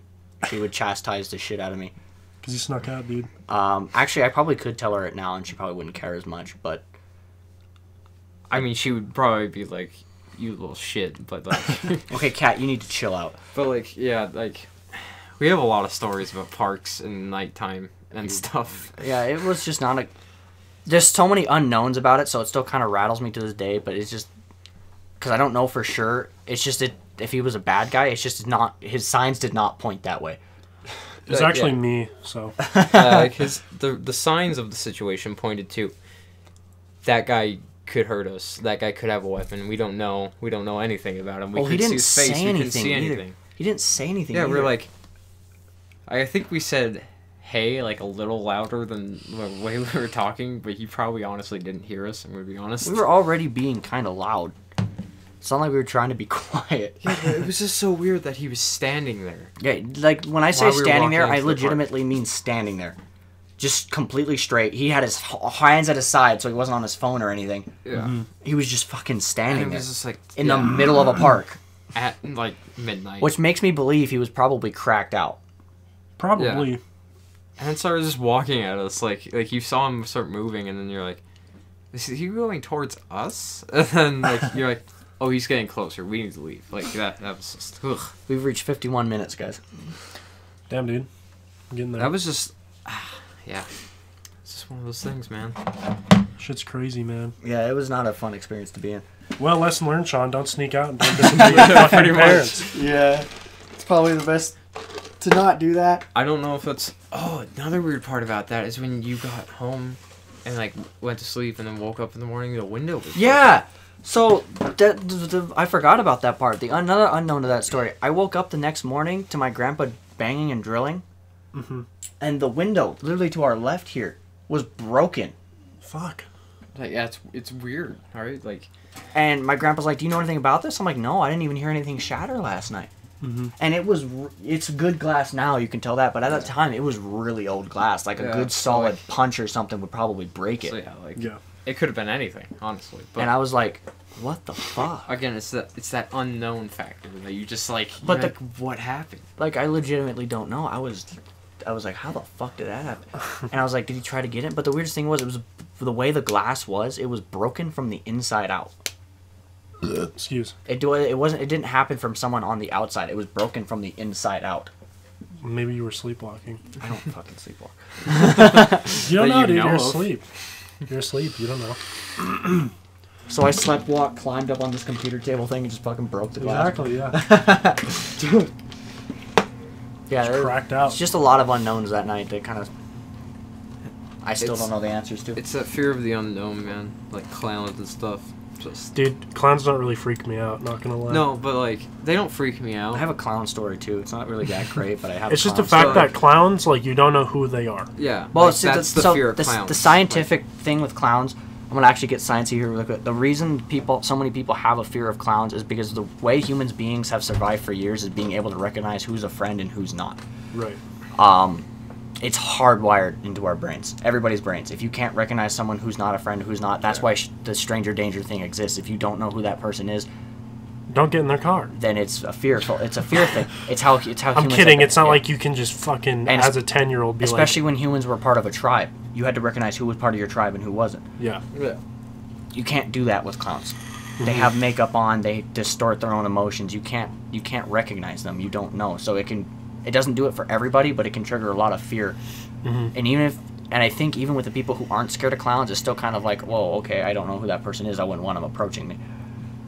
She would chastise the shit out of me. Because you snuck out, dude. Actually, I probably could tell her it now, and she probably wouldn't care as much. But I mean, she would probably be like, "You little shit," but like, Okay, Kat, you need to chill out. but like, yeah, like, we have a lot of stories about parks and nighttime and stuff. Yeah, it was just not a. There's so many unknowns about it, so it still kind of rattles me to this day. But it's just because I don't know for sure. It's just if he was a bad guy, it's just not. His signs did not point that way. It was actually me, so. Like the signs of the situation pointed to that guy could hurt us. That guy could have a weapon. We don't know. We don't know anything about him. We Well, he couldn't didn't see his face. say We couldn't see anything either. anything. He didn't say anything. Yeah, either. we're like, I think we said hey like a little louder than the way we were talking, but he probably honestly didn't hear us. I'm gonna be honest. we were already being kind of loud. It's not like we were trying to be quiet. Yeah, but it was just so weird that he was standing there. Yeah, like when I say While we were standing there, walking I into the park. legitimately mean standing there. Just completely straight. He had his hands at his side, so he wasn't on his phone or anything. Yeah. He was just fucking And standing it there was just like in the middle of a park, at like midnight. which makes me believe he was probably cracked out. Probably. And then started just walking at us like you saw him start moving, and then you're like, is he going towards us? And then like you're like, oh, he's getting closer. We need to leave. Like that was just ugh. We've reached 51 minutes, guys. Damn, dude. I'm getting there. That was just yeah. It's just one of those things, man. Shit's crazy, man. Yeah, it was not a fun experience to be in. Well, lesson learned, Sean. Don't sneak out and don't disobey your fucking Pretty much. parents. Yeah, it's probably the best to not do that. I don't know if it's. Oh, another weird part about that is when you got home and like went to sleep and then woke up in the morning, the window was Yeah. So I forgot about that part. Another unknown to that story. I woke up the next morning to my grandpa banging and drilling, and the window, literally to our left here, was broken. Fuck. like yeah, it's weird, all right? Like And my grandpa's like, "Do you know anything about this?" I'm like, "No, I didn't even hear anything shatter last night." And it's good glass now, you can tell that, but at that time it was really old glass. Like a Yeah, good so, solid like- punch or something would probably break it. so yeah, like Yeah. it could have been anything, honestly. But And I was like, "What the fuck?" again, it's that unknown factor that you just like. But But like, what happened? Like, I legitimately don't know. I was like, how the fuck did that happen? And I was like, did he try to get it? But the weirdest thing was, it was the way the glass was. It was broken from the inside out. Excuse. It didn't happen from someone on the outside. It was broken from the inside out. Maybe you were sleepwalking. I don't fucking sleepwalk. You don't That know, you dude. know You're of. asleep. You're asleep. You don't know. So I slept walk, climbed up on this computer table thing, and just fucking broke the glass. Exactly, yeah. Dude. Yeah, Just cracked out. it's just a lot of unknowns that night that kind of I still It's- don't know the answers to. It's that fear of the unknown, man. Like clowns and stuff. Just Dude, clowns don't really freak me out, not gonna lie. no, but like they don't freak me out. I have a clown story too. It's not really that great, but I have. It's a just the clown fact story. that clowns, like, you don't know who they are. Yeah. Well, like, see, that's the so fear of the, clowns. the scientific thing with clowns. I'm gonna actually get sciencey here real quick. The reason so many people have a fear of clowns is because the way humans beings have survived for years is being able to recognize who's a friend and who's not. Right. It's hardwired into our brains, everybody's brains. If you can't recognize someone who's not a friend, who's not, that's why the stranger danger thing exists. If you don't know who that person is, Don't get in their car. then it's a fear. It's a fear thing. It's how I'm humans kidding. have- It's not yeah. like you can just fucking, And as a 10-year-old, be Especially when humans were part of a tribe, you had to recognize who was part of your tribe and who wasn't. like, yeah. Yeah. You can't do that with clowns. They have makeup on. They distort their own emotions. You can't recognize them. You don't know. So it doesn't do it for everybody, but it can trigger a lot of fear. And I think even with the people who aren't scared of clowns, it's still kind of like, whoa, okay, I don't know who that person is. I wouldn't want them approaching me.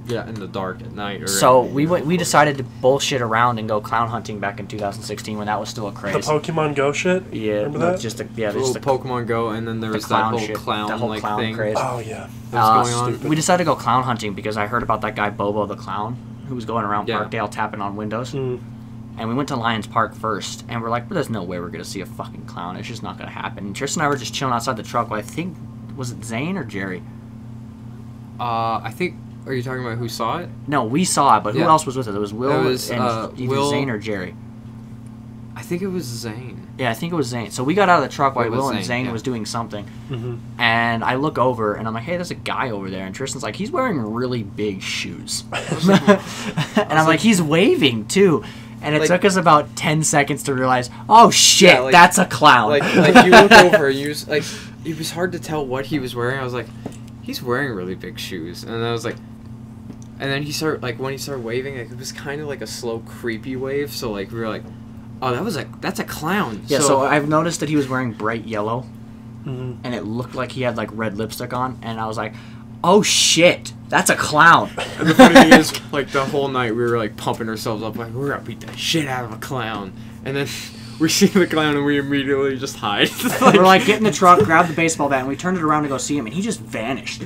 Yeah, in the dark at night. Or So we decided to bullshit around and go clown hunting back in 2016 when that was still a The craze. Pokemon Go shit? Yeah, Remember no, that? just a, little Pokemon Go, and then there was that clown whole shit, clown that whole like clown thing craze. Oh, yeah. that was going on. stupid. We decided to go clown hunting because I heard about that guy Bobo the Clown who was going around Yeah. Parkdale tapping on windows. Mm. And we went to Lions Park first, and we're like, well, there's no way we're going to see a fucking clown. It's just not going to happen. And Tristan and I were just chilling outside the truck. Well, I think, was it Zane or Jerry? I think. Are you talking about who saw it? No, we saw it, but who Yeah. else was with us? It was Will It was, and either Will- Zane or Jerry. I think it was Zane. Yeah, I think it was Zane. So we got out of the truck while It was Will and Zane, Zane yeah. was doing something. Mm-hmm. And I look over, and I'm like, hey, there's a guy over there. And Tristan's like, he's wearing really big shoes. And I'm like, he's waving, too. And it Like- took us about 10 seconds to realize, oh, shit, Yeah, like- that's a clown. Like you look over and you was like, it was hard to tell what he was wearing. I was like, he's wearing really big shoes, and I was like, and then when he started waving, like, it was kind of like a slow, creepy wave. So like we were like, oh, that's a clown. Yeah. So I've noticed that he was wearing bright yellow, Mhm. and it looked like he had like red lipstick on, and I was like, oh shit, that's a clown. And the funny thing is, like, the whole night we were like pumping ourselves up, like, we're gonna beat the shit out of a clown, and then we see the clown and we immediately just hide. We're like, get in the truck, grab the baseball bat, and we turned it around to go see him, and he just vanished.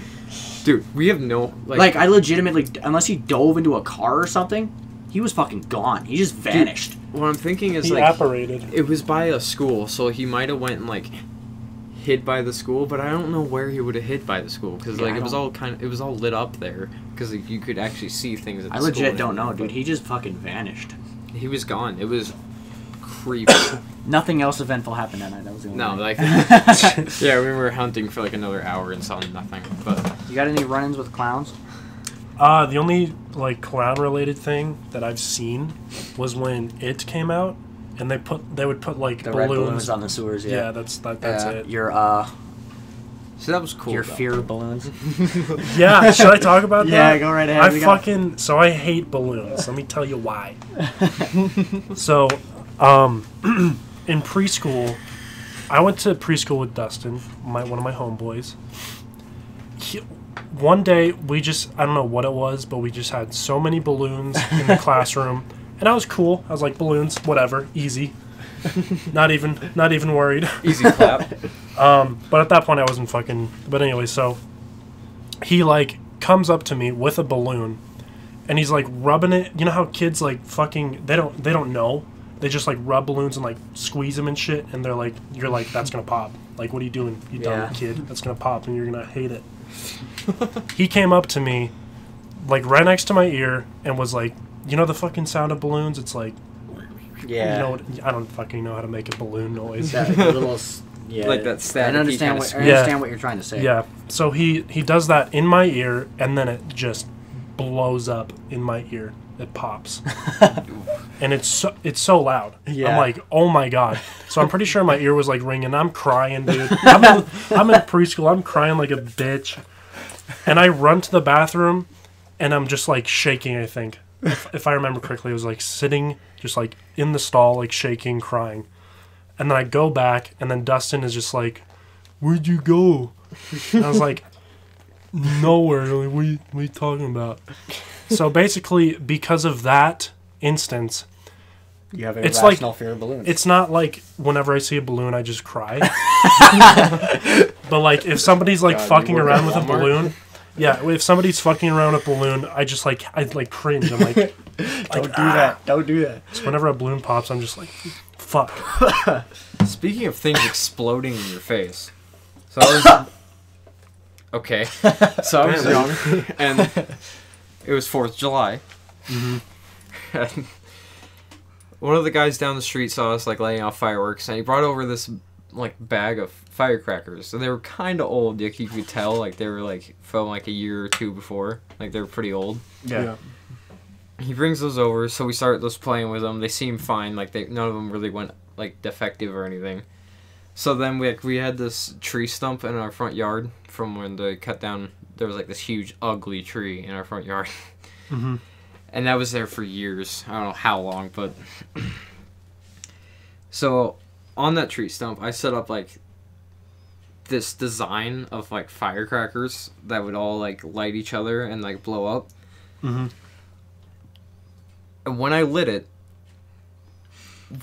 dude, we have no Like, I legitimately, unless he dove into a car or something, he was fucking gone. He just vanished. What I'm thinking is He like apparated. it was by a school, so he might have went and like hid by the school, but I don't know where he would have hid by the school because like I it was don't- all lit up there because like, you could actually see things at the I school. legit and don't know, everything, dude. He just fucking vanished. but he was gone. It was creepy. Nothing else eventful happened that night. That was the only No, thing. like yeah, we were hunting for like another hour and saw nothing. But You got any run-ins with clowns? The only like clown related thing that I've seen was when It came out, and they would put like The balloons. red balloons on the sewers, Yeah, yeah. that's Yeah. it. Your so that was cool. your though. fear of balloons. Yeah, should I talk about that? Yeah, go right ahead. I We got- so I hate balloons. Let me tell you why. So, in preschool, I went to preschool with Dustin, one of my homeboys. One day, I don't know what it was, but we just had so many balloons in the classroom, and I was cool. I was like, balloons, whatever, easy. Not even worried. Easy clap. But at that point, I wasn't fucking. But anyway, so he like comes up to me with a balloon, and he's like rubbing it. You know how kids like fucking they don't know. They just like rub balloons and like squeeze them and shit, and they're like, you're like, that's gonna pop. Like, what are you doing, you dumb Yeah. kid? That's gonna pop, and you're gonna hate it. He came up to me, like right next to my ear, and was like, you know the fucking sound of balloons? It's like, Yeah. you know what? I don't fucking know how to make a balloon noise. That little, yeah. Like that I staticky understand kinda what I squeak. understand what you're trying to say. Yeah. So he does that in my ear, and then it just blows up in my ear. It pops, and it's so loud. Yeah. I'm like, oh my god. So I'm pretty sure my ear was like ringing. I'm crying, dude. I'm in preschool. I'm crying like a bitch, and I run to the bathroom, and I'm just like shaking. I think, if I remember correctly, it was like sitting just like in the stall, like shaking, crying, and then I go back, and then Dustin is just like, "Where'd you go?" And I was like, nowhere. Like, what are you talking about? So basically, because of that instance, You have an It's like- irrational fear of balloons. it's not like whenever I see a balloon, I just cry. But like, if somebody's like God, fucking you work around at with a Walmart? balloon, yeah, if somebody's fucking around with a balloon, I like cringe. I'm like, Don't do that. Don't do that. So whenever a balloon pops, I'm just like, fuck. Speaking of things exploding in your face, so I was okay. So I was young, and it was 4th of July. And one of the guys down the street saw us like laying off fireworks, and he brought over this like bag of firecrackers. So they were kind of old. Like you could tell, like they were like from like a year or two before. Like they were pretty old. Yeah. He brings those over, so we start just playing with them. They seem fine. Like none of them really went like defective or anything. So then we had this tree stump in our front yard from when they cut down. There was like this huge ugly tree in our front yard, Mm-hmm. and that was there for years. I don't know how long, but so on that tree stump, I set up like this design of like firecrackers that would all like light each other and like blow up. Mm-hmm. And when I lit it,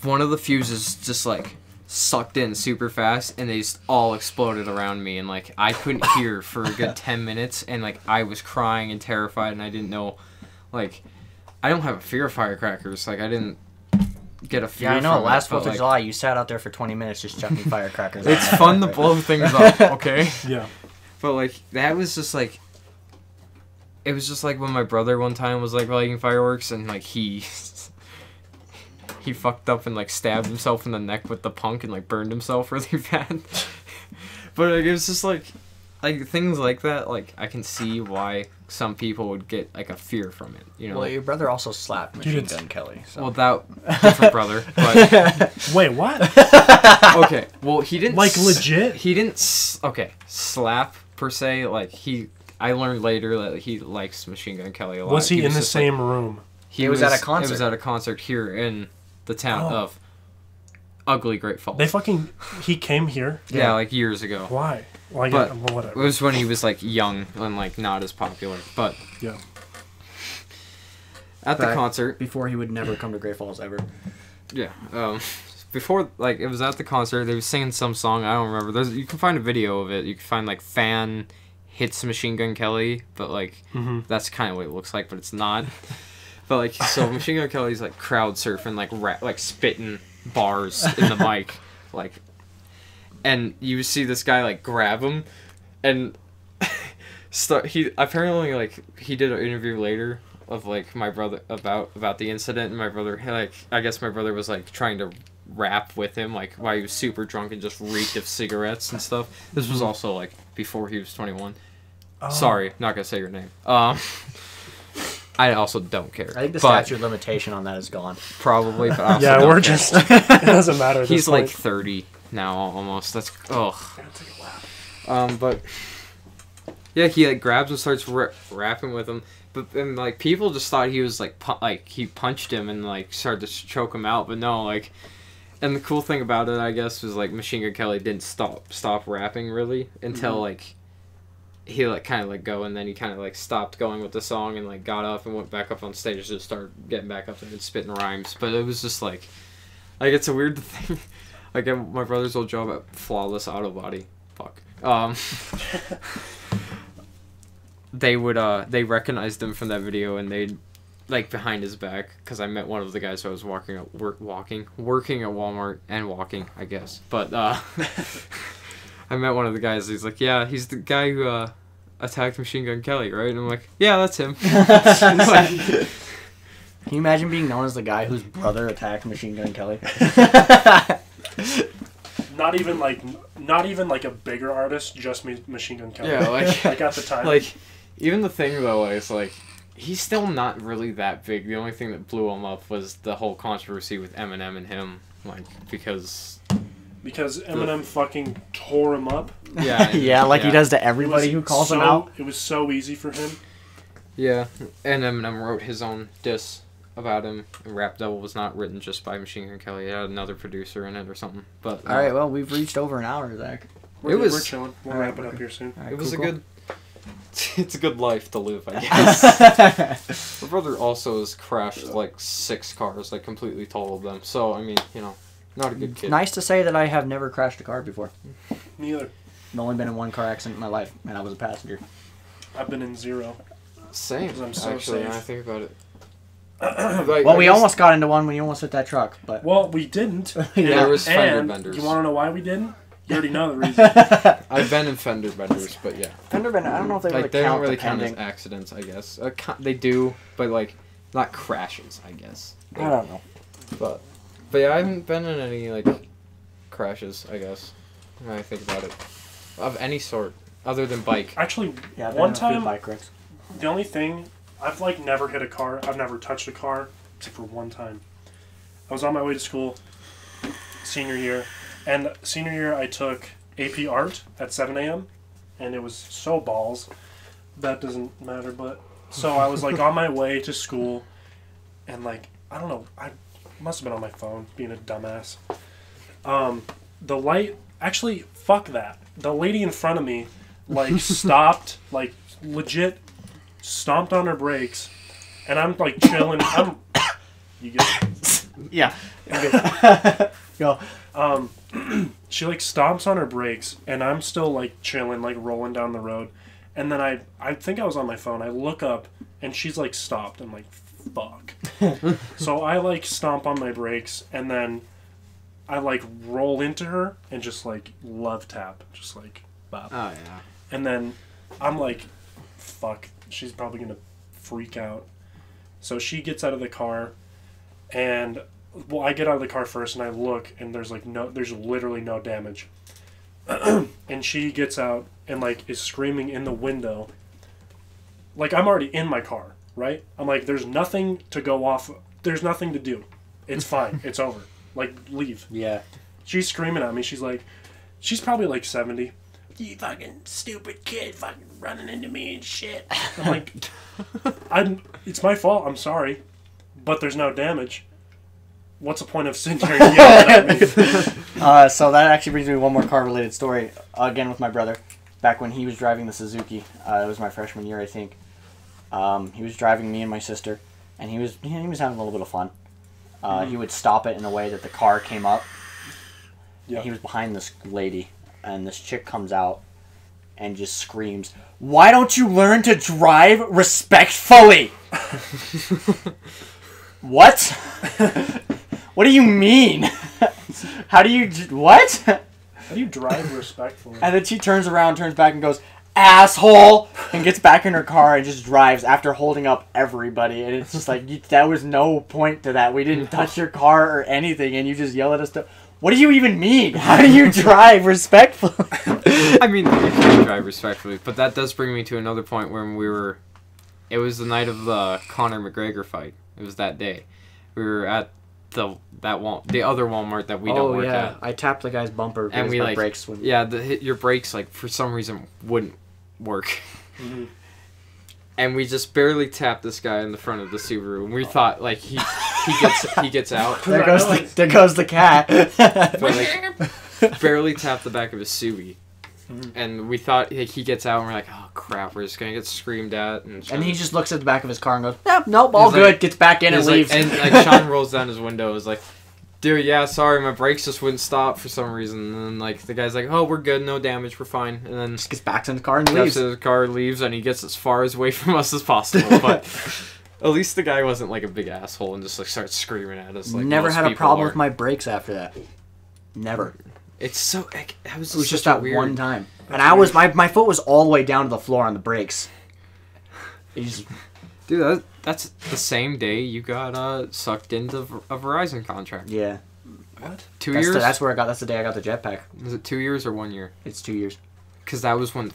one of the fuses just like sucked in super fast, and they just all exploded around me, and like I couldn't hear for a good 10 minutes, and like I was crying and terrified, and I didn't know, like, I don't have a fear of firecrackers. Like I didn't get a fear. Yeah, I know. from Last it, but, 4th of like, July, you sat out there for 20 minutes just chucking firecrackers. It's at fun to right? blow things up, okay? Yeah. But like that was just like, it was just like when my brother one time was like lighting fireworks, and like he fucked up and like stabbed himself in the neck with the punk and like burned himself really bad. But like it was just like things like that. Like I can see why some people would get like a fear from it. You know. Well, your brother also slapped Machine it's- Gun Kelly. So. Well, that different brother, but Wait, what? okay. Well, he didn't Like legit? He didn't. Okay, slap per se. Like I learned later that he likes Machine Gun Kelly a lot. Was he in the just, same room? He was at a concert. He was at a concert here in the town of Ugly Great Falls. He came here? Yeah, like years ago. Why? Well, but whatever. It was when he was like young and like not as popular. But yeah. At the concert. Before he would never come to Great Falls ever. Yeah. Before, like, it was at the concert. They were singing some song. I don't remember. You can find a video of it. You can find, like, fan hits Machine Gun Kelly. But, like, that's kind of what it looks like. But it's not. But, like, so Machine Gun Kelly's, like, crowd surfing, like spitting bars in the mic. Like, and you see this guy, like, grab him. And he apparently, like, he did an interview later of, like, my brother about the incident. And my brother, like, I guess my brother was, like, trying to rap with him, like, while he was super drunk and just reeked of cigarettes and stuff. This was also, like, before he was 21. Oh. Sorry, not gonna say your name. I also don't care. I think the statute of limitation on that is gone. Probably, but I also yeah, don't we're care. just... it doesn't matter at He's this point. like 30 now, almost. That's... Ugh. But... Yeah, he, like, grabs and starts rapping with him. But and like people just thought he was like he punched him and like started to choke him out, but no, like. And the cool thing about it, I guess, was like Machine Gun Kelly didn't stop rapping really until like he like kind of let go, and then he kind of like stopped going with the song and like got up and went back up on stage to start getting back up there and spitting rhymes. But it was just like it's a weird thing. Like at my brother's old job at Flawless Auto Body. Fuck. They would they recognized him from that video, and they'd like behind his back, because I met one of the guys who I was working at Walmart and walking, I guess, but I met one of the guys. He's like, yeah, he's the guy who attacked Machine Gun Kelly, right? And I'm like, yeah, that's him. Can you imagine being known as the guy whose brother attacked Machine Gun Kelly? Not even like a bigger artist, just Machine Gun Kelly. Yeah, like at the time. Like, even the thing though is like, he's still not really that big. The only thing that blew him up was the whole controversy with Eminem and him, like because Eminem fucking tore him up. Yeah, he does to everybody who calls him out. It was so easy for him. Yeah, and Eminem wrote his own diss about him. Rap Devil was not written just by Machine Gun Kelly. It had another producer in it or something. But all right, well, we've reached over an hour, Zach. We're chilling. We'll wrap it up here soon. Right, it was cool. It's a good life to live, I guess. My brother also has crashed like 6 cars, like completely totaled them. So I mean, not a good kid. Nice to say that I have never crashed a car before. Me either. I've only been in one car accident in my life, and I was a passenger. I've been in 0. Same. I'm so actually, safe. when I think about it. Well, we almost got into one when you almost hit that truck, but well, we didn't. Yeah, there was fender and benders. You want to know why we didn't? You already know the reason. I've been in fender benders, but yeah. Fender bender. I don't know if they really like they count. don't really count depending. as accidents, I guess. They do, but like not crashes, I guess. I don't know. But yeah, I haven't been in any like crashes, I guess. When I think about it, of any sort other than bike. Actually, Yeah, I've one been in a few time, bike wrecks. the only thing I've like never hit a car. I've never touched a car except for one time. I was on my way to school, senior year, and senior year I took AP Art at 7 a.m. and it was so balls. That doesn't matter, but so I was like on my way to school, and like I don't know, I must have been on my phone being a dumbass. The light, actually, fuck that. The lady in front of me, like stopped, like legit stomped on her brakes, and I'm like chilling. You get it? Yeah. Go. She like stomps on her brakes, and I'm still like chilling, like rolling down the road, and then I think I was on my phone. I look up, and she's like stopped. I'm like, fuck. So I like stomp on my brakes, and then I like roll into her and just like love tap, just like bop. Oh yeah. And then I'm like, fuck, she's probably gonna freak out. So she gets out of the car, and well, I get out of the car first, and I look, and there's literally no damage. And she gets out and like is screaming in the window. Like I'm already in my car, right? I'm like, there's nothing to go off. There's nothing to do. It's fine. It's over. Like leave. Yeah. She's screaming at me. She's like, she's probably like 70, you fucking stupid kid fucking running into me and shit. I'm like, it's my fault, I'm sorry. But there's no damage. What's the point of sitting here yelling at me? So that actually brings me to one more car-related story. Again with my brother. Back when he was driving the Suzuki. It was my freshman year, I think. He was driving me and my sister. And he was having a little bit of fun. He would stop it in a way that the car came up. Yep. And he was behind this lady. And this chick comes out and just screams, "Why don't you learn to drive respectfully?" What? What do you mean? How do you... What? How do you drive respectfully? And then she turns around, turns back and goes, "Asshole!" And gets back in her car and just drives after holding up everybody. And it's just like, there was no point to that. We didn't touch your car or anything, and you just yell at us to... What do you even mean? How do you drive respectfully? I mean, you can drive respectfully, but that does bring me to another point when we were... It was the night of the Conor McGregor fight. It was that day. We were at the other Walmart that we don't work at. I tapped the guy's bumper because And we, my like, brakes wouldn't... Yeah, your brakes, like, for some reason, wouldn't work. Mm-hmm. And we just barely tapped this guy in the front of the Subaru, and we thought, like, he gets out. There goes the cat. But, like, barely tapped the back of his Subi. Mm-hmm. And we thought, like, he gets out, and we're like, oh, crap, we're just gonna get screamed at. And he just looks at the back of his car and goes, nope, all good, gets back in and leaves. And, like, Sean rolls down his window, is like, dude, yeah, sorry, my brakes just wouldn't stop for some reason. And then, like, the guy's like, oh, we're good, no damage, we're fine. And then just gets back in the car and leaves. Gets in the car, leaves, and he gets as far away from us as possible. But at least the guy wasn't, like, a big asshole and just, like, starts screaming at us. Like, never had a problem with my brakes after that. Never. It's so... It was just that weird one time. And I was... My foot was all the way down to the floor on the brakes. Dude, that's the same day you got sucked into a Verizon contract. Yeah. What? 2 years? That's where I got... That's the day I got the jetpack. Was it 2 years or 1 year? It's 2 years. Because that was when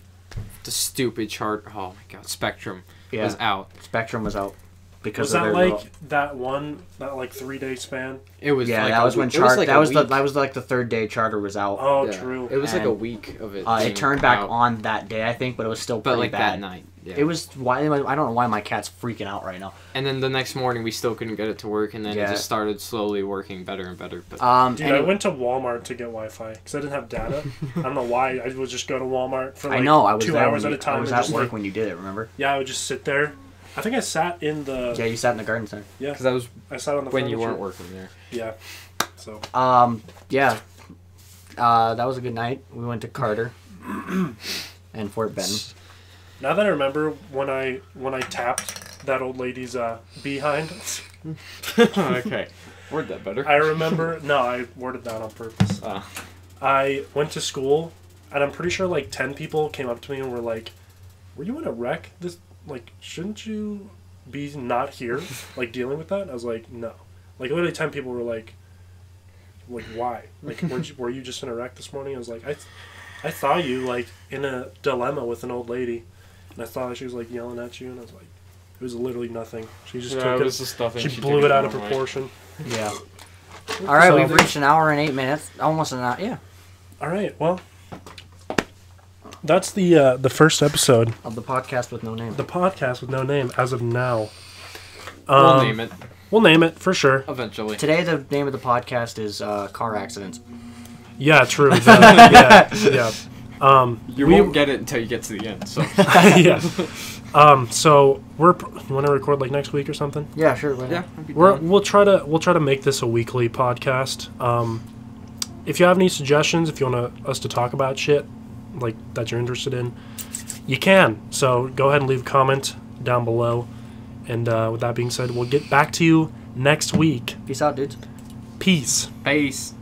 the stupid chart... Oh, my God. Spectrum was out. Spectrum was out. Because was that like that 3-day span? It was. Yeah, like that was when Charter. Like that was like the third day Charter was out. Oh, yeah. true. It was like a week of it. It turned back on that day, I think, but it was still pretty like bad. That night. Yeah. It was why I don't know why my cat's freaking out right now. And then the next morning we still couldn't get it to work, and then it just started slowly working better and better. But dude, I went to Walmart to get Wi-Fi because I didn't have data. I don't know why. I would just go to Walmart for like I was 2 hours at a time. I was at work when you did it. Remember? Yeah, I would just sit there. I think I sat in the... Yeah, you sat in the garden center. Yeah. Because I sat on the when furniture. you weren't working there. Yeah. So... Yeah. That was a good night. We went to Carter and Fort Benton. Now that I remember when I tapped that old lady's behind... Okay. Word that better. I remember... No, I worded that on purpose. I went to school, and I'm pretty sure like 10 people came up to me and were like, were you in a wreck? Like, shouldn't you be not here, like, dealing with that? And I was like, no. Like, literally 10 people were like, why? Like, were you just in a wreck this morning? I was like, I saw you, like, in a dilemma with an old lady. And I thought she was, like, yelling at you. And I was like, it was literally nothing. She just took it. Just nothing. She blew it out of proportion. Yeah. All right, we've reached an hour and 8 minutes. Almost an hour, yeah. All right, well... That's the first episode of the podcast with no name. The podcast with no name as of now. We'll name it. We'll name it for sure. Eventually. Today, the name of the podcast is car accidents. Yeah, true. Yeah. You won't get it until you get to the end. So. Yeah. So you want to record like next week or something? Yeah, sure. Yeah. We'll try to make this a weekly podcast. If you have any suggestions, if you want us to talk about shit like that you're interested in, you can. So go ahead and leave a comment down below. And with that being said, we'll get back to you next week. Peace out, dudes. Peace. Peace.